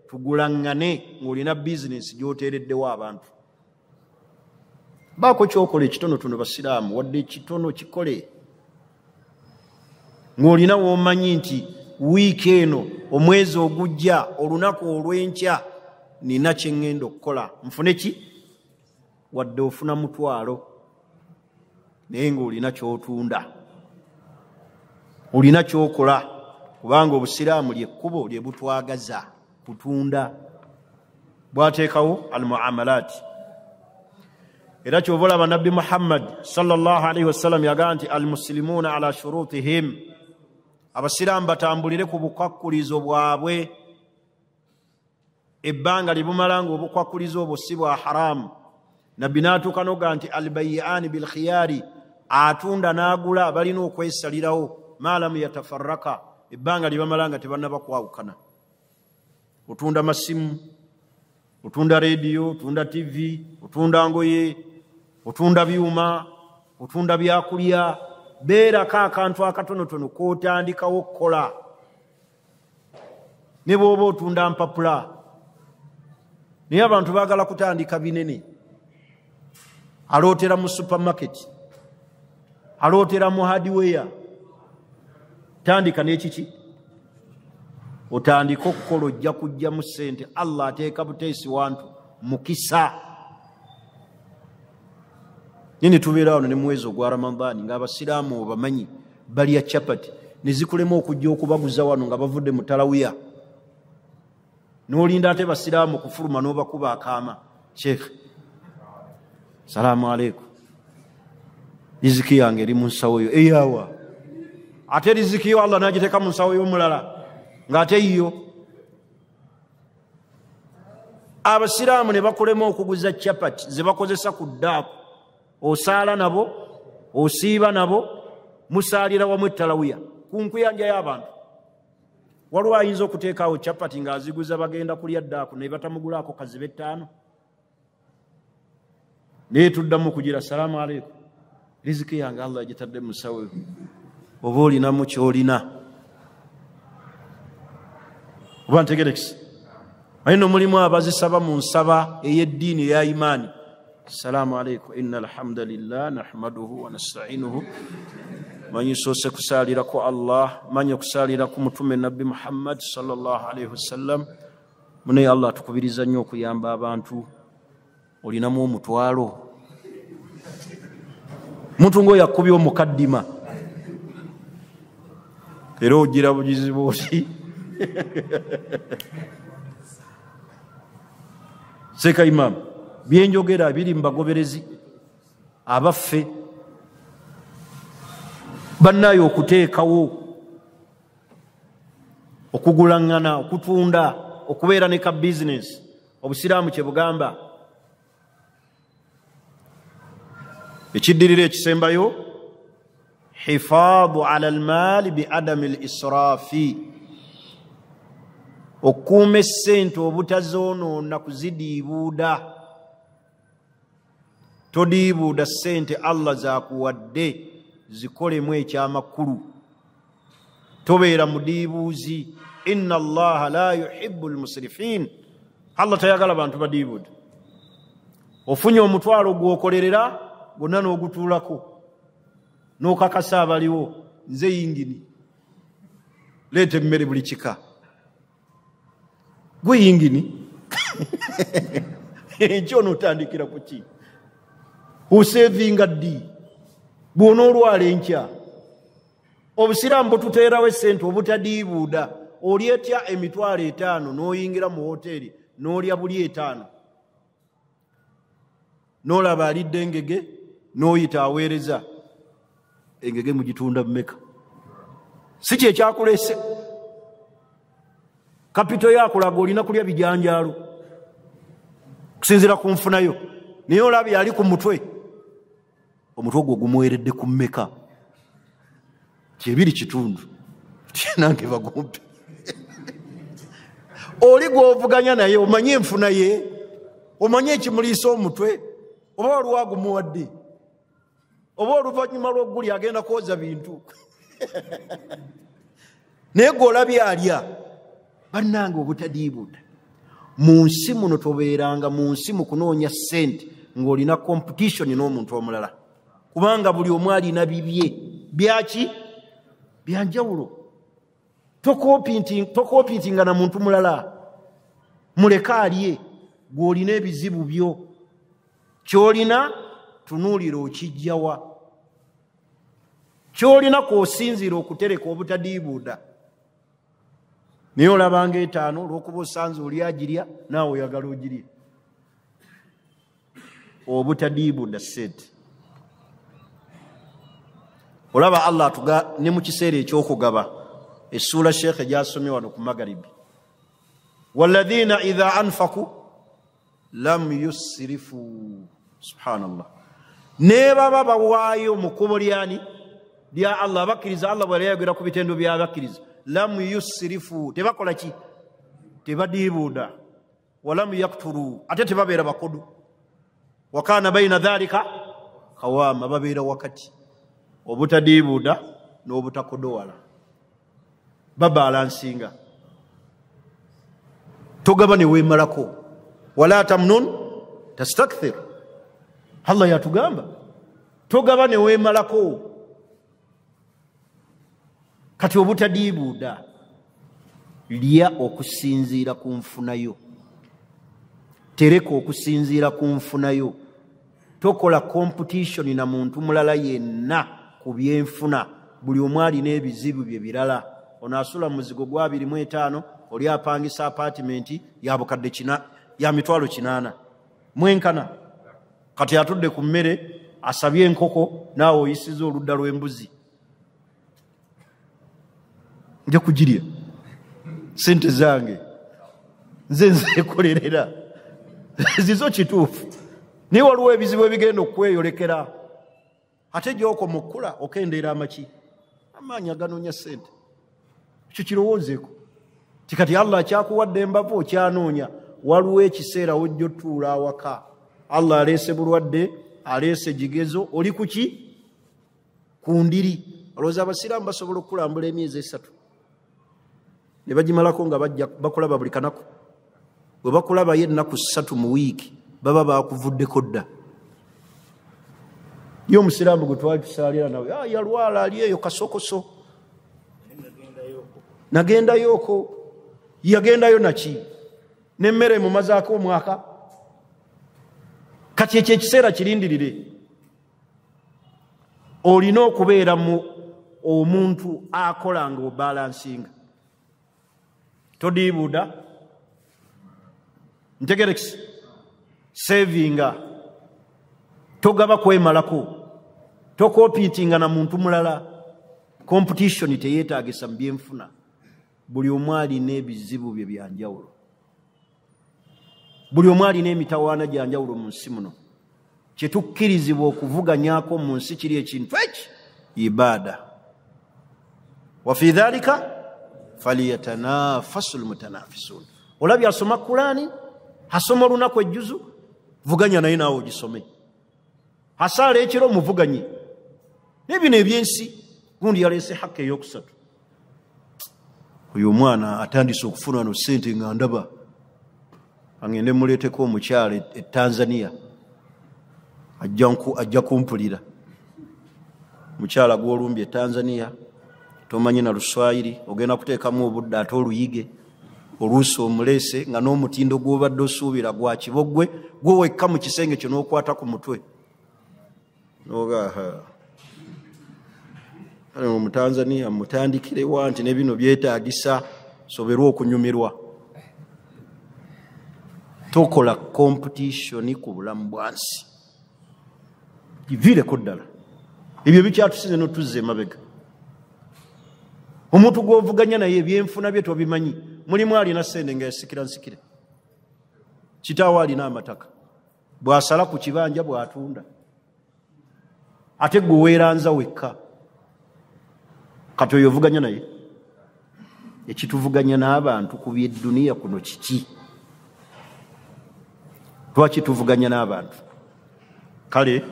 tugulaŋŋane ng'olina bizinesi gy'oteereddewo abantu. Baako kyokola ekitonotono basiraamu, wadde ekitono kikole ng'olina w'omanyi nti wiiki eno, omwezi ogujja, olunaku olw'enkya nina kye ŋŋenda okukola, nfune ki? Wadde ofuna $1,000 naye ng'olina ky'otunda, olina ky'okola, kubanga obusiraamu lyekkubo lye butwagaza kutunda. Bwateekawo almuamalat. Era ky'oba olaba Nabbi Muhammad sallallahu alaihi wasallam yagamba nti almuslimuuna ala shurutihim, abasiraamu batambulire ku bukwakkulizo bwabwe. Ebbanga libumala ng'obukwakkulizo obwo si bwa haramu. Nabbi n'atuuka n'ogamba nti albayi'aani bilkhiyari, atunda n'agula balina okwesalirawo maalamu yatafarraka, ebbanga libamala nga tebannaba kwawukana. Otunda masimu, otunda rediyo, otunda TV, otunda ngoye, otunda byuma, otunda byakulya, beerako akantu akatonotono k'otandikawo okukola. Ne bw'oba otunda mpapula, naye abantu baagala kutandika binene. Alootera mu supermarket, alootera mu hardware. Tandika n'ekiki? Otandika okukola ojja kujjamu ssente. Allah ateeka buteesi wantu mukisa. Nini tubeera wano ne mwezi ogwa Ramadhaani ng'abasiraamu bamanyi balya chapati ne zikulema okujja okubaguza wano nga bavudde mu tarawiya, n'olinda ate basiraamu kufuluma n'obakuba akaama. Sheikh, salaamu aleikum, riziki yange eri mu nsawo yo. Eyawa ate riziki yo Allah n'agiteeka mu nsawo y'omulala ng'ate yo. Abasiraamu ne bakulema okuguza chapati ze bakozesa ku ddaaku, osaala nabo, osiiba nabo, musaalira wamu ettalawiya ku nkuyanja y'abantu. Waliwo ayinza okuteekaawo chapati ng'aziguza bagenda kulya ddaaku ne batamugulaako kazibe 5. Naye tuddamu kugira salaamu aleikum, riziki yange Allah agitadde mu nsawo yo. Oba olinamu ky'olina oba ntegerekisi. Ayino mulimu abazisaba mu nsaba ey'eddiini eya imaani. Salaamu aleikum, inna alhamdulillah nahmaduhu wa nasta'inuhu. Manyi soose kusaalira ku Allah, manyi kusaalira ku mutume Nabbi Muhammad sallallahu alaihi wasallam. Munaye Allah tukubiriza nnyo okuyamba abantu. Olinamu omutwalo, muntu ng'oyo akubye omukaddima era ogira bugizibu oti Seka Imam, byenjogera biri mbagoberezi abaffe bannayo okuteekawo, okugulaŋŋana, okutunda, okubeera ne ka bizinesi. Obusiraamu kye bugamba. Ekiddirira ekisembayo, hifaadu ala almaali bi adami al-israafi, okuuma essente obutazoonoona kuzidiibuuda. Todiibuuda ssente Allah zaakuwadde zikolemu ekyamakulu. Tobeera mudiibuuzi. Inna Allaha la yuhibbu almusrifin. Allah tayagala bantu badiibuuda. Ofunye omutwalo gwokolerera gwonna n'ogutuulako n'okakasa abaliwo, nze yingini leeta emmere buli kika. Gwe yingini ekyo n'otandikira ku ki? Osevinga ddi bw'onoolwala enkya. Obusiraamu bututeerawo essente obutadiibuuda. Olyetya emitwalo 5 n'oyingira mu woteeri n'olya buli 5, n'olaba alidde engege n'oyita aweereza. Engege mugitunda mmeka? Si kye kyakulese. Kapito yakulaga olina kulya bijanjaalo kusinziira ku nfunayo, naye olabye ali ku mutwe. Omutwe ogwo gumuweeredde ku mmeka? Kyebiri kitundu nange bagumpe. Oli gw'ovuganya naye omanye enfuna ye, omanye ekimuliisa omutwe, oba waliwo agumuwadde, oba oluvannyuma lw'ogguli agenda kwoza bintu. Naye gw'olabye alya. Bannange obutadiibuuda. Mu nsi muno tobeeranga mu nsi mu kunoonya ssente ng'olina competition n'omuntu omulala, kubanga buli omu alina bibye. Byaki? Byanjawulo. Tokoopiitinga na muntu mulala. Muleka alye. Gw'olina ebizibu byo. Ky'olina tunuulira okijjawa. Ky'olina kw'osinziira okutereka obutadiibuuda. Naye olabanga 5 olw'okuba osanze oli agirya naawe oyagala ogirya. Obutadiibuuda ssente. Olaba Allah ne mu kiseera eky'okugaba essuula Sheikh gy'asomye wano ku Magharibi, walladhiina idha anfaku lam yusrifu. Subhanallah. Ne baba bawaayo mu kkubo lyani lya Allah, bakkiriza Allah bwe yayogerera ku bitendo by'abakkiriza. Lam yusrifu, tebakola ki? Tebadiibuuda. Walam yakturu, ate tebabeera bakodu. Wa kaana bayna dhalika qawaama, babeera wakati. Obutadiibuuda n'obutakodowala babalansinga. Togaba ne weemalako. Wala tamnun tastakthir. Allah yatugamba togaba ne weemalako. Kati obutadiibuuda lya okusinziira ku nfunayo. tereka okusinziira ku nfunayo. Tokola competition na muntu mulala yenna ku byenfuna. Buli omu alina ebizibu bye birala. Ono asula mu muzigo gwa 25, oli apangisa apartment ya bukadde ya mitwalo 8. Mwenkana. Kati atudde ku mmere asabye enkoko naawe oyisiza oludda lw'embuzi. Nja kugirya. Sente zange. Nze nzekolerera. Zizo kituufu. Ni waliwo ebizibu ebigenda okweyolekera. Ate gy'oko mu kkula okendeera amaki. Amaanyi aganoonya sente. Ekyo kirowoozeeko. Tikati Allah akyakuwadde embavu okyanoonya. Waliwo ekiseera wojja otuula awaka. Allah aleese bulwadde, aleese jigezo, oli kuki? Ku ndiri. Olowooza abasiraamu basobola okulambula emyezi 3. Ne bagimalako nga bajja bakulaba buli kanaku. Bwe bakulaba ye ennaku 3 mu wiiki baba bakuvuddeko dda. Ye omusiraamu gwe twali tusaalira nawe yalwala ali eyo kasokoso. Nagendayooko. Yagendayo naki? N'emmere mumazaako omwaka. Kati ekyo ekiseera kirindirire. Olina okubeera mu omuntu akola nga obalansinga. Todiibuuda. Ntegerekisi. Savinga. Togaba kwemalako. Tokompitinga na muntu mulala. Competition teyeetaagisa mu byenfuna. Buli omu alina ebizibu bye byanjawulo. Buli omu alina emitawaana gyanjawulo mu nsi muno. Kye tukkirizibwa okuvuganyaako mu nsi kiri ekintu eki ibaada. Wa fi dhalika falyatanafasul mutanafisun. Olabye asoma Qur'ani, asoma olunaku ejjuzu, vuganya naye naawe ogisome. Asaala ekiro muvuganye. N'ebino ebyensi gundi yaleese haki ey'okusatu. Oyo omwana atandise okufuna no ssente nga ndaba. Angende muleeteko omukyala e Tanzania. Ajja kumpulira. Mukyala gw'olumbye Tanzania. Tomanyi na Luswayiri. Ogenda kuteekamu obudde ate oluyige. Oluusi omuleese nga n'omutindo gw'obadde osuubira gwa kibogwe. Gwe wekka mu kisenge kyo n'okwata ku mutwe. Nogaha. Ano mu Tanzania mutandikire wanti ne bino byetaagisa soberwa okunyumirwa. Tokola competition ku bulamu bwansi. Ivire ddala. Ebyo bikyatusize n'otuzze emabega. Omuntu gw'ovuganya naye ebyenfuna bye tobimanyi. Mulimu alina ssente nga yasikira nsikire. Kitaawe alina amataka. Bw'asala ku kibanja bw'atunda. Ate gwe weeranza wekka. Kati oyo ovuganya naye. Ekituvuganya n'abantu ku by'edduniya kuno kiki? Lwaki tuvuganya n'abantu? Kale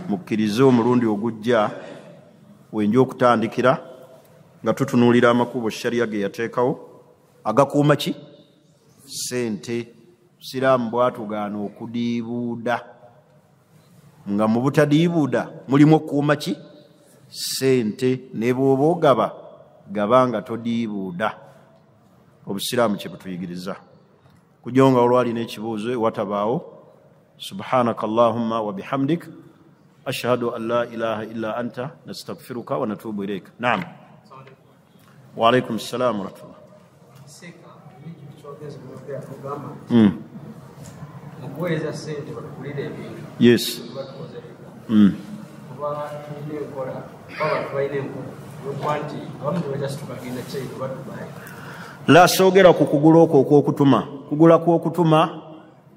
mukkirize omulundi ogujja wenja okutandikira nga tutunuulira amakubo shariya ge yateekawo agakuuma ki? Ssente. Siraamu bwatugaana okudiibuuda. Nga mu butadiibuuda mulimu okukuuma ki? Ssente. Ne bw'oba ogaba gaba nga todiibuuda. Obusiraamu kye butuyigiriza. Kujonga olwali n'ekibuuzo watabaawo. Subhanaka Allahumma wa bihamdik. Ashhadu an la ilaha illa anta nastaghfiruka wa natubu ilayk. Naam. Wa alaykum assalam wa rahmatullah. Yes. La sogera ku kugula okwo okw'okutuma. Kugula kw'okutuma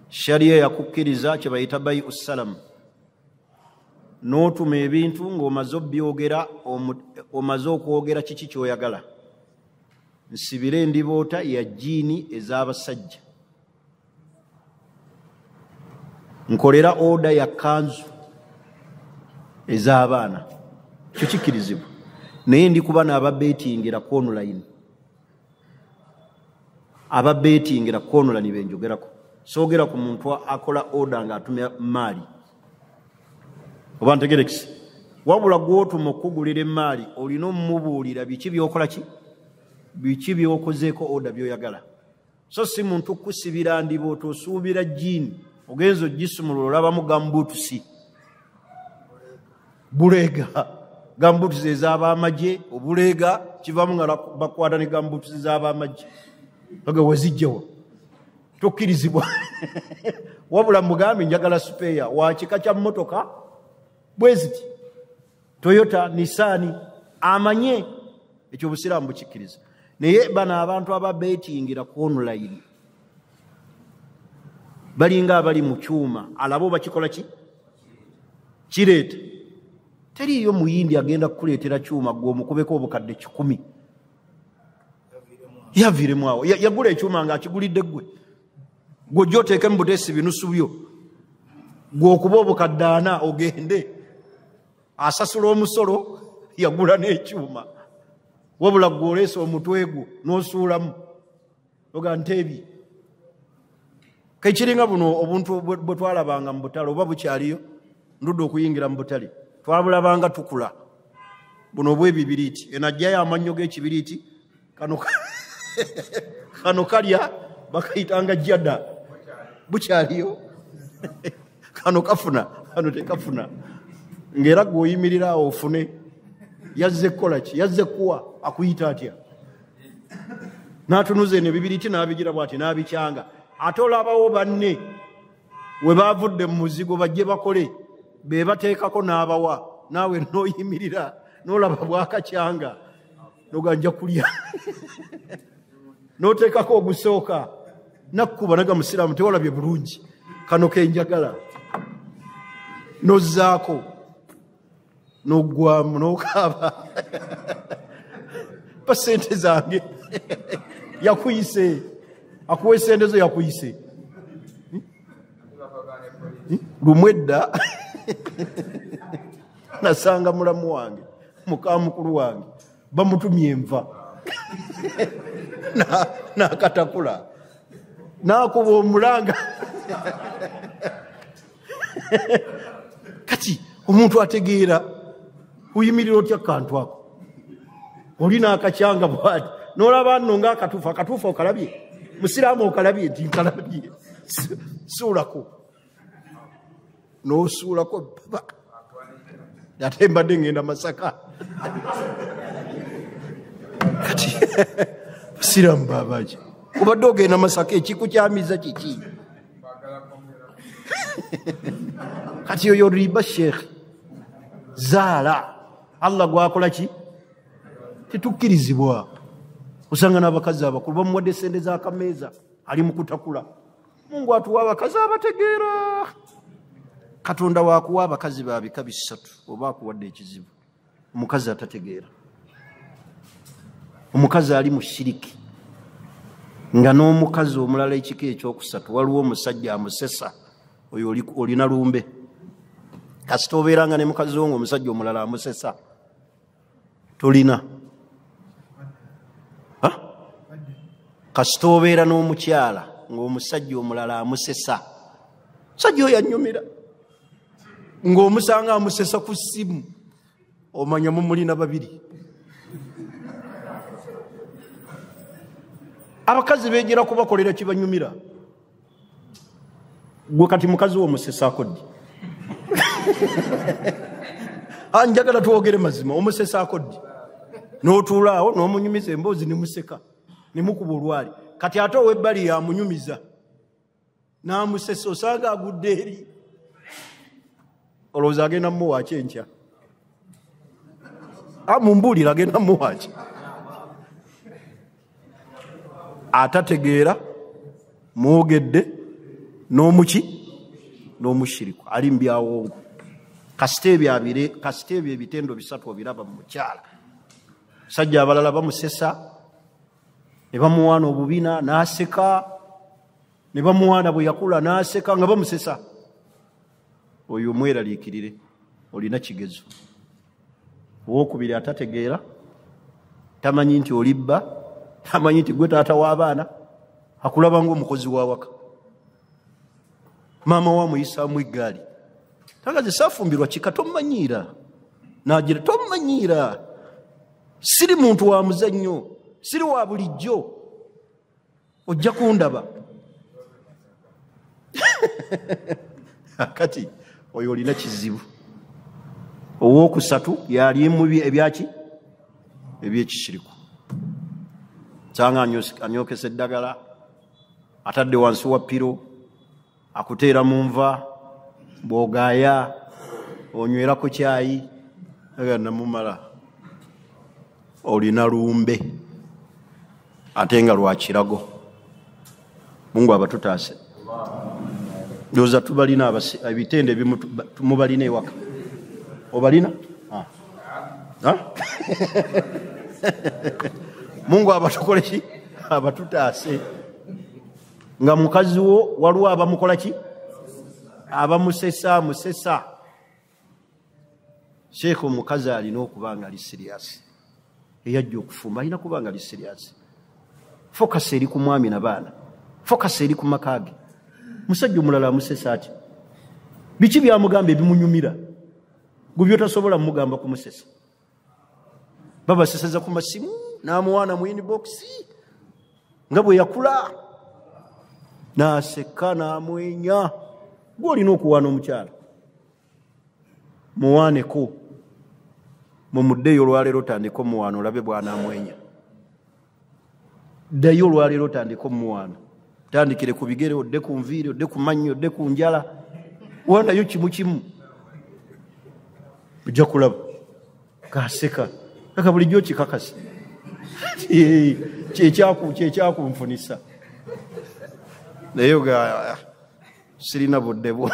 shariya yakukkiriza kye bayita bayi ussalam. N'otuma ebintu ng'omaze obyogera omaze okwogera kiki ky'oyagala. Nsibire endiboota ya jjiini ez'abasajja. Nkolera oda ya kanzu ez'abaana. Kyo kikkirizibwa. Naye ndi kuba n'ababeetingira ku online. Ababeetingira ku online benjogerako. Soogera ku muntu akola oda ng'atumya maali. Oba ntegerekisi. Wabula gw'otuma okugulira emaali olina omumubuulira biki by'okola ki? Biki by'okozeeko oda by'oyagala. so si muntu kusibira ndibo tosuubira jini ogenzo ojisumulula olabamu gambutusi bulega gambutusi ez'abamagye obulega kivamu nga bakwata ne gambutusi ez'abamagye aga wazijjawa tokkirizibwa wabula mugambi njagala supeya wakika kya mmotoka bweziti Toyota Nissan amanye ekyo busiraamu bukikkiriza naye bana abantu ababetingira ku online balinga abali mu kyuma alabo bakikola ki kireeta teriyo muyindi agenda kukuleetera kyuma gw'omukubeko obukadde 10 yaviremu awo yagula ekyuma nga akigulidde gwe gw'ojja oteekemu buteesi binusu byo gw'okuba obukadde 4 ogende asasula omusolo yagula n'ekyuma wabula gw'oleesa omutwe gwo n'osuulamu oga nteebi kekiringa buno obuntu bwe twalabanga mu butale oba bukyaliyo ndudde okuyingira mu butale twabulabanga tukula buno bw'ebibiriiti enajjayo amannyo g'ekibiriiti kano kalya bakayitanga jjada bukyaliyo kano kafuna kano tekafuna ng'era gw'oyimirira awo ofune yazze kukola ki yazze kuwa akuyita atya n'atunuza eno ebibiriiti n'abigira bw'ati n'abikyanga ate olabawo banne we baavudde mu muzigo bajje bakole be bateekako n'abawa naawe n'oyimirira n'olaba bwakakyanga noganja kulya n'oteekako ogusooka nakkuba naga musiraamu tewalabye bulungi kano kenjagala nozzaako n'oggwamu n'okaaba pa sente zange yakuyise akuwa esente zo yakuyise lumwedda nasanga mulamu wange mukamukulu wange bamutumye enva n'akatakula n'akuba omulanga kati omuntu ategeera uyimirira otya kantu ako olina akakyanga bwati n'olaba nno ng'akatuufu okalabye musiraamu okalabye nti nkalabye suulako n'osuulako ate mbadde ngenda Masaka kati musiraamu baabaki obadde ogenda Masaka ekiku kyamiza kiki kati oyo riba sheekh zaala Allah gwakola ki tetukkirizibwa usanga n'abakazi abakulu bamuwadde sente z'akameeza ali mu kutakula Mungu atuwa abakazi abategeera Katonda waakuwa abakazi ba bika bisatu oba akuwadde ekizibu omukazi atategeera omukazi ali mu shiriki nga n'omukazi omulala ekika ekyokusatu waliwo omusajja amusesa oyo olina lumbe kasita obeeranga ne mukazi wo ng'omusajja omulala amusesa tolina kasita obeera n'omukyala ng'omusajja omulala amusesa musajja oyo anyumira ng'omusanga amusesa ku ssimu omanya mumulina babiri abakazi beegera kubakolera kibanyumira gwe kati mukazi wo musesaako ddi anjagala twogere mazima omusesaako ddi n'otuulaawo n'omunyumiza emboozi ne museka ne mukuba olwali kati ate ow'ebbali yamunyumiza n'amusesa osanga agudde eri olowooza agenda mumuwaaki enkya mumbuulira agenda mumuwaaki atategeera mwogedde n'omuki n'omushiriku ali mbyawongo kasita ebyo ebitendo bisatu obiraba mu mukyala sajja abalala bamusesa ne bamuwaana obubina n'aseka ne bamuwaana bwe yakula n'aseka nga bamusesa oyo mweraliikirire olina kigezo owookubiri atategeera tamanyi nti olibba tamanyi nti gwe taata w'abaana akulaba ng'omukozi w'awaka maama wamuyisaamu eggaali tagaze saafumbirwa kika tomanyiira nagira tomanyiira siri muntu wa muzannyo siri wa bulijjo ojja kundaba kati oyo olina kizibu. Owookusatu yali mu ebyaki ebyekisiriku. Sanga anyokesa eddagala, atadde wansi wa piro, akuteera mu nva, bw'ogaaya onywera ku kyayi, namumala. Olina lumbe ate nga lwa kirago. Mungu abatutaase. Ndowooza tubalina ebitende ebimu mubalina ewaka. Obalina? Mungu abatukole ki? Abatutaase. Nga mukazi wo waliwo abamukola ki? Abamusesa. Sheikh omukazi alina okuba nga ali serious. Eyajja okufumba alina kuba nga ali serious. Focus eri ku mwami n'abaana. Focus eri ku makage. Musajja omulala amusesa ati. Biki byamugamba ebimunyumira? Gubyo tasobola mugamba kumusesa. Baba seseza ku masimu n'amuwaana mu inbox nga bwe yakula. N'aseka n'amwenya. Gwe olina okuwaana omukyala. Muwaaneko. Mumuddeyo olwaleero tandika omuwaana olabe bw'anaamwenya. Ddayo olwaleero tandika omuwaana. Tandikire ku bigere, odde ku nviiri, odde ku mannyo, odde ku njala. Waanayo kimu kimu. Ojja kulaba. Kaaseka. Kaka bulijjo kikakasa. Kyekyakunfunisa. Naye ga sirina budde bwe.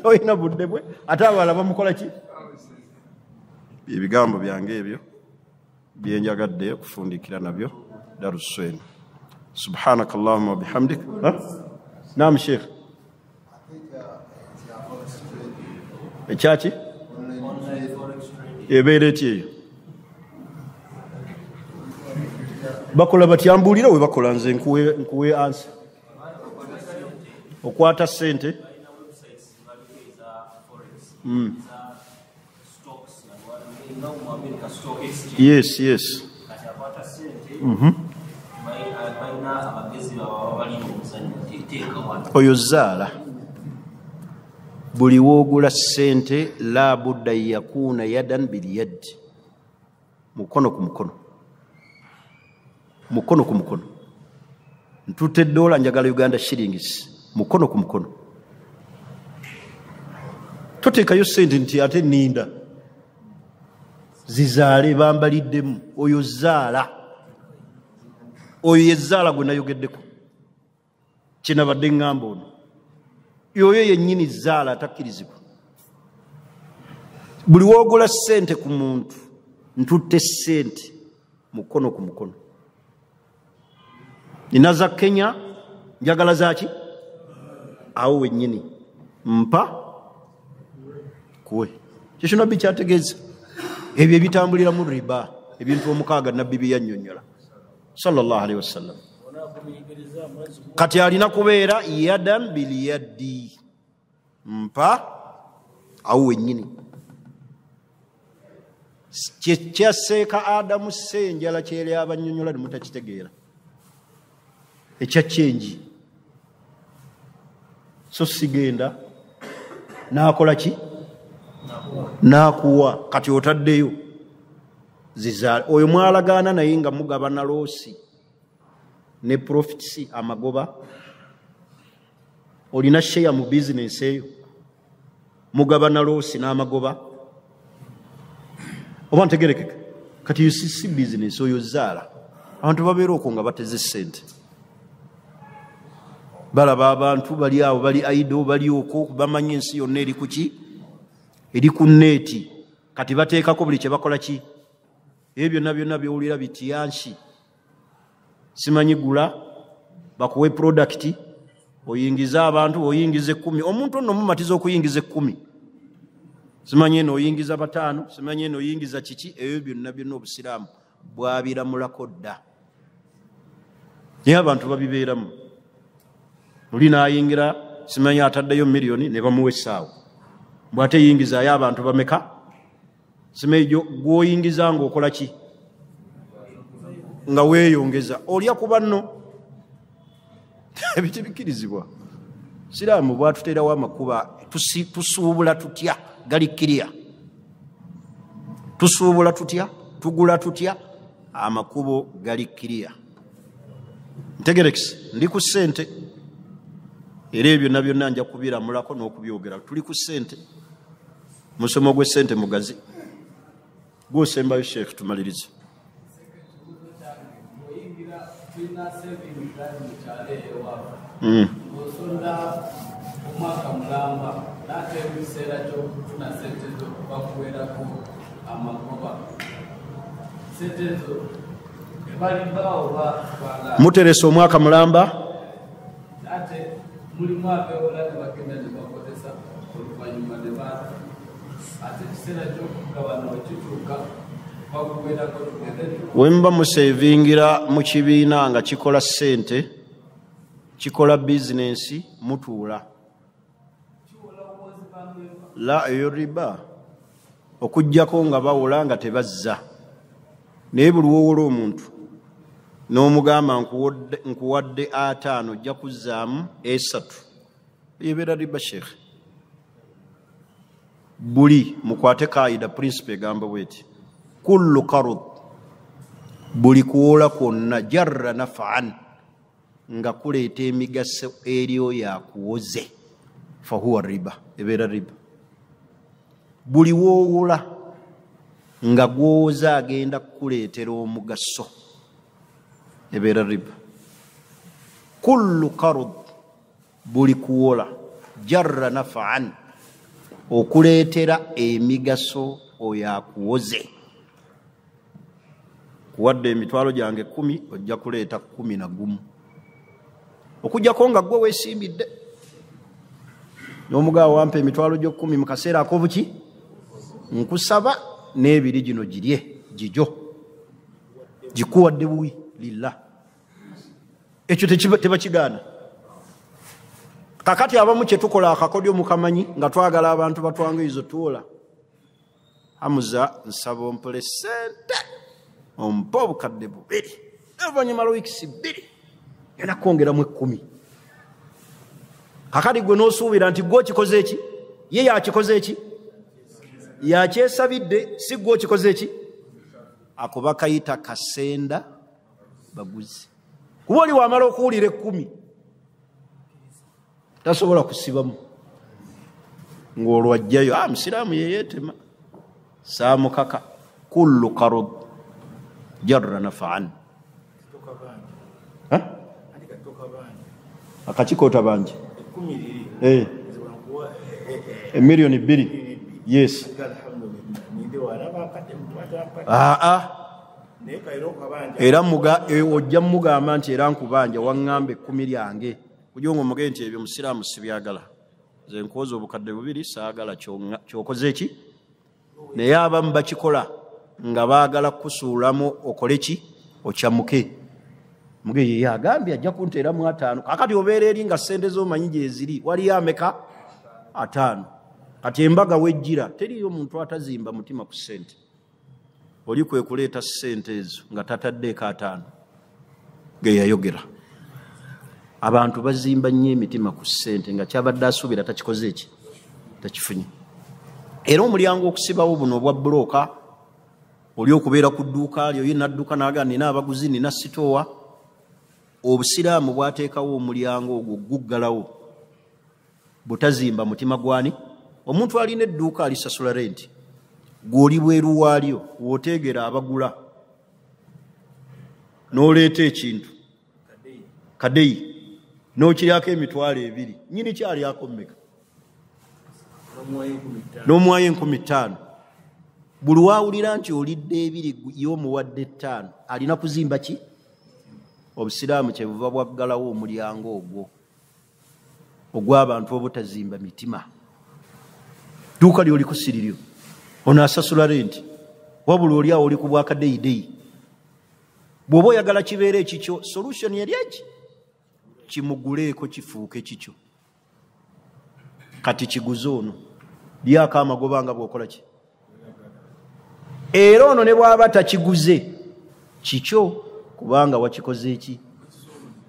Toyina budde bwe. Ate abalala bamukola ki? Ebigambo byange ebyo byenjagadde okufundikira nabyo Darussain. Subhanaka Allahumma wa bihamdik. Naam Sheikh. Ekyaki? Ebeera eti eyo. Bakola batyambulira we bakola nze nkuwe ansa. Okwata ssente. Yes. Oyo zaala. Buli woogula ssente la budda yakuna yadan biliyad. Mukono ku mukono. Mukono ku mukono. Ntute dola njagala Uganda shillings. Mukono ku mukono. Toteekayo ssente nti ate ninda. Zizaale bambaliddemu. Oyo zaala. Oyo ye zaala gwe nayogeddeko. Kinabadde ngamba ono. Yoyo yennyini zaala atakkirizibwa. Buli woogola ssente ku muntu ntutte ssente mukono ku mukono. Nina za Kenya njagala zaki? Awo wennyini mpa kuwe. Kyekyo nabbi kyategeeza. Ebyo ebitambulira mu riba ebintu omukaaga nabbi byannyonnyola sallallahu alaihi wasallam. Kati alina kubeera yadan biliyaddi. Mpa awo wennyini. Kyekyaseeka Adamu ssenjala kyeri abannyonnyola ne mutakitegeera. Ekya kyenji. So sigenda n'akola ki? N'akuwa. Kati otaddeyo zizaale. Oyo mwalagaana naye nga mugabana loosi ne profits amagoba. Olina share mu business eyo. Mugabana loosi n'amagoba. Oba ntegerekeka. Kati si business oyo zaala. Abantu babeera okwo nga bateze ssente. Balaba abantu bali awo bali aido bali okwo bamanyi ensi yonna eri kuki? Eri ku neeti. Kati bateekako buli kye bakola ki? Ebyo byonna byowulira biti yanshi. Simanyi gula bakuwe product oyingiza abantu oyingize 10. Omuntu ono mumatiza okuyingiza 10. Simanyi eno oyingiza 5, simanyi eno oyingiza kiki? Ebyo byonna obusiraamu bwabiramulako dda. Naye abantu babibeeramu. Oli n'ayingira simanyi ataddeyo miliyoni ne bamuwa essaawa. Bw'ate yingizaayo abantu bameka? Simanyi gw'oyingiza ng'okola ki? Nga weeyongeza. Olya ku banno Ebitibikirizibwa. Siraamu bwatuterawo amakuba tusuubula tutya galikiriya. Tusuubula tutya, tugula tutya, amakubo galikiriya. Ntegerekise, ndi ku ssente. Era ebyo byonna nja kubiramulako n'okubyogera. Tuli ku ssente. Musomo gw'essente mugazi. Gw'osembayo Sheikh tumalirize. Muteresa omwaka mulamba wemba musevingira mu kibiina nga kikola ssente, kikola bizinensi, mutuula. La eyo riba okujjako nga bawula nga tebazza. Naye buli wowola omuntu n'omugamba nkuwadde 5 ojja kuzzaamu 3, ebeera riba Sheikh. Buli mukwate kaida principle egamba bweti kullu qarud, buli kuwola kwonna jarra naf'an nga kuleeta emigaso eriyo yakuwoze fahuwa riba, ebeera riba. Buli wowola nga gwowoza agenda kukuleetera omugaso, ebeera riba. Kullu qarud, buli kuwola jarra naf'an okuleetera emigaso oyakuwoze. Kuwadde emitwalo gyange 10 ojja kuleeta 11 okujjako nga gwe weesimbidde. N'omugabo wampa emitwalo gyo 10 mu kaseera ak'obuki, nkusaba n'ebiri gino girye gijjo, gikuwadde buwi lillah. Ekyo tebakigaana. Kakati abamu kye tukola akakodyo mukamanyi nga twagala abantu batwanga izo tuola. Hamuza nsaba ompole ssente ompa obukadde 2 oluvannyuma lwa wiikisi 2 yona kwongeramu 10. Kakati gwe n'osuubira nti gwe okikoze eki, ye yakikoze eki, yakyesabidde, si gwe okikoze eki. Ako bakayita kasenda baguzi. Kuba oli wamala okuwulira 10 tasobola kusibamu ng'olwo ajjayo musiraamu yeyeetema. Saamukaka kullu qarud jarra naf'an. Akakikoota bangi emiliyoni 2. Yes. Era ojja mugamba nti era nkubanja waŋŋamba 10 lyange kujonga omugee nti ebyo musiraamu sibyagala. Nze nkoza obukadde 2 saagala kyokoze eki. Naye abamu bakikola nga baagala kusuulamu okole ki, okyamuke. Muge ye agambye ajja kunteeramu 5. Kakati obeera eri nga ssente z'omanyi gye ziri, waliyo ameka 5. Kati embaga wejjira teriyo muntu atazimba mutima ku ssente. Oli kwe kuleeta ssente ezo nga tataddeeko 5 ge yayogera. Abantu bazimba nnyo emitima ku ssente nga kyabadde asuubira takikoze eki, takifunye. Era omulyango okusibawo buno obwa bulooka, oli okubeera ku dduuka lyo, ye nadduka n'agamba nina abaguzi, nina sitoowa. Obusiraamu bwateekawo omulyango ogwo guggalawo. Butazimba mutima gwani? Omuntu alina edduuka alisasula renti, gw'oli bweru waalyo w'oteegera abagula n'oleeta ekintu kadeyi n'okiryako emitwalo 2, nnyini kyalyako mmeka? N'omuwayo 15. Buli waawulira nti olidde 2 y'omuwadde 5 alina kuzimba ki? Obusiraamu kyebuva bwaggalawo omulyango ogwo ogw'abantu obutazimba mitima. Dduuka ly'oli ku siriryo ono asasula renti, wabula oli awo oli ku bwakadeyideyi. Bw'oba oyagala kibeera ekikyo, solution yali eki? Kimuguleeko kifuuke kikyo. Kati kiguze ono lyako amagoba nga bw'okola ki? Era ono ne bw'aba takiguze kikyo kubanga wakikoze eki?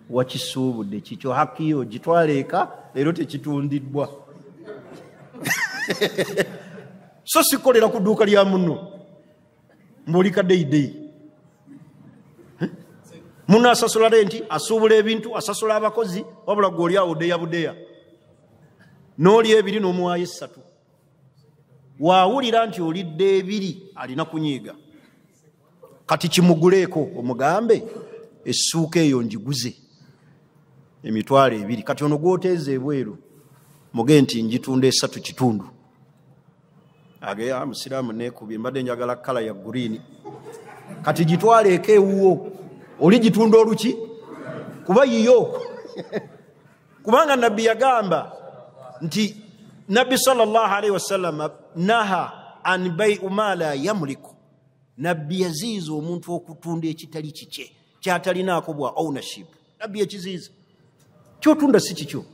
wakisuubudde kikyo hakiyo gitwaleeka leero tekitundiddwa so sikolera ku dduuka lya munno mbulika deyideyi munno asasula renti asuubula ebintu asasula abakozi wabula gweoli awo budeya n'oli ebiri n'omuwaayo 3 waawulira nti olidde ebiri alina kunyiiga kati kimuguleeko omugambe essuuka eyo njiguze emitwalo 2 kati ono gwoteeza ebweru muge nti njitunda 3 kitundu ageya musiraamu neekubye mbadde njagala kala ya green kati gitwaleeko ewuwo oli gitunda oluki kuba yiyo kubanga nabbi yagamba nti nabbi sallallahu alaihi wasallam naha an bai'u ma la yamliku nabbi yaziiza omuntu okutunda ekitali kikye kyatalinaako bwa ownership nabbi yakiziiza kyotunda si kikyo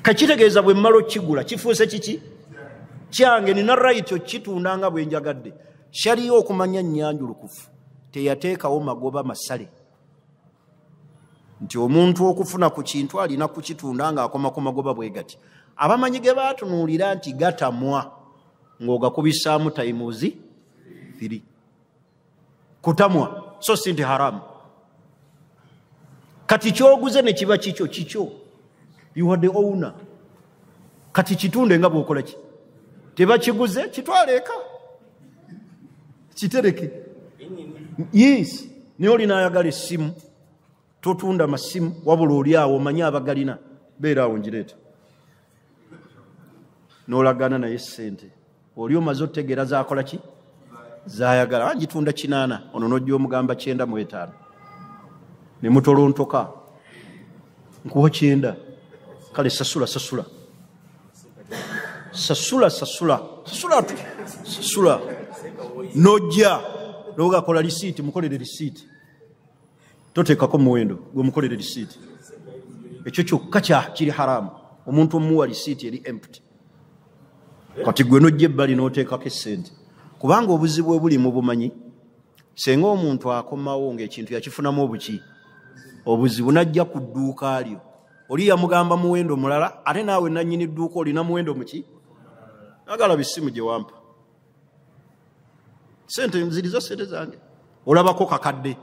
kakitegeeza bwe mmalo kigula kifuuse kiki kyange nina right okitunda nga bwe njagadde shariya okumanya nnyanjulukufu teyateekawo magoba masale nti omuntu okufuna ku kintu alina kukitunda ng'akoma ku magoba bwe gati abamanyi ge baatunuulira nti gatamwa ng'ogakubisaamu tayimuzi 3 kutamwa so si nti haramu kati kyoguze ne kiba kikyo you are the owner kati kitunde nga bw'okola ki tebakiguze kitwaleeka kitereke yes naye olina ayagala essimu totunda masimu wabula oli awo omanyi abagalina beera awo njireeta n'olagana naye ssente oli omaze otegeera zakola ki zayagala angitunda 8 ono n'ojja omugamba 9.5 ne mutolontoka nkuwa 9 kale sasula nojja n'ogakola lisiiti mukolere lisiiti toteekako muwendo gwe mukolere lisiiti ekyo kyokka kiri haramu omuntu omuwa lisiiti eri empty kati gwe nojja ebbali n'oteekako essente kubanga obuzibu obuli mu bumanyi senga omuntu akomawo ng'ekintu yakifunamu obuki obuzibu najja ku dduuka lyo oli yamugamba muwendo mulala ate naawe nannyini dduuka olina muwendo muki agala bisimu gye wampa sente nziriza sente zange olabako kakadde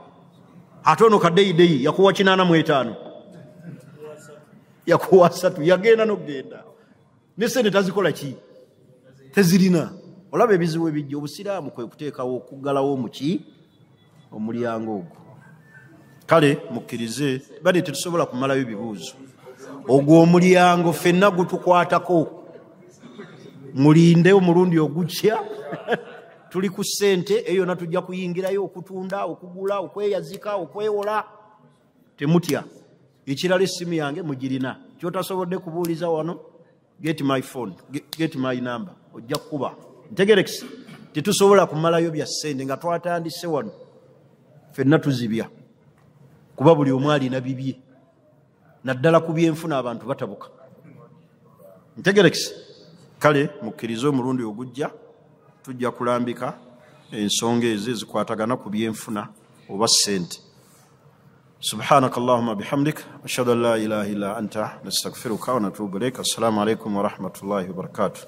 ate ono kaddeyideyi yakuwa 85 yakuwa 3 yagenda n'okgenda ne sente tazikola ki tezirina olaba ebizibu ebijja obusiraamu kwe kuteekawo okuggalawo muki omulyango ogwo kale mukkirize bade tetusobola kumalayo bibuuzo ogwo omulyango ffenna gutukwatako mulinde omulundi ogukya tuli ku ssente eyo natujja kuyingirayo okutunda okugula okweyazika okwewola temutya ekirala essimu yange mugirina kyotasobodde kubuuliza wano get my phone get my number ojja kukuba ntegerekisi tetusobola kumalayo bya ssente nga twatandise wano ffenna tuzibya kuba buli omu alina bibye naddala ku byenfuna abantu batabuka ntegerekisi kale mukkirize omulundi ogujja tujja kulambika ensonga ezo ezikwatagana ku byenfuna oba ssente subhanaka allahumma bihamdik ashhadu an la ilaha illa anta nastaghfiruka wa natubu ilayk assalamu alaikum wa rahmatullahi wa barakatuh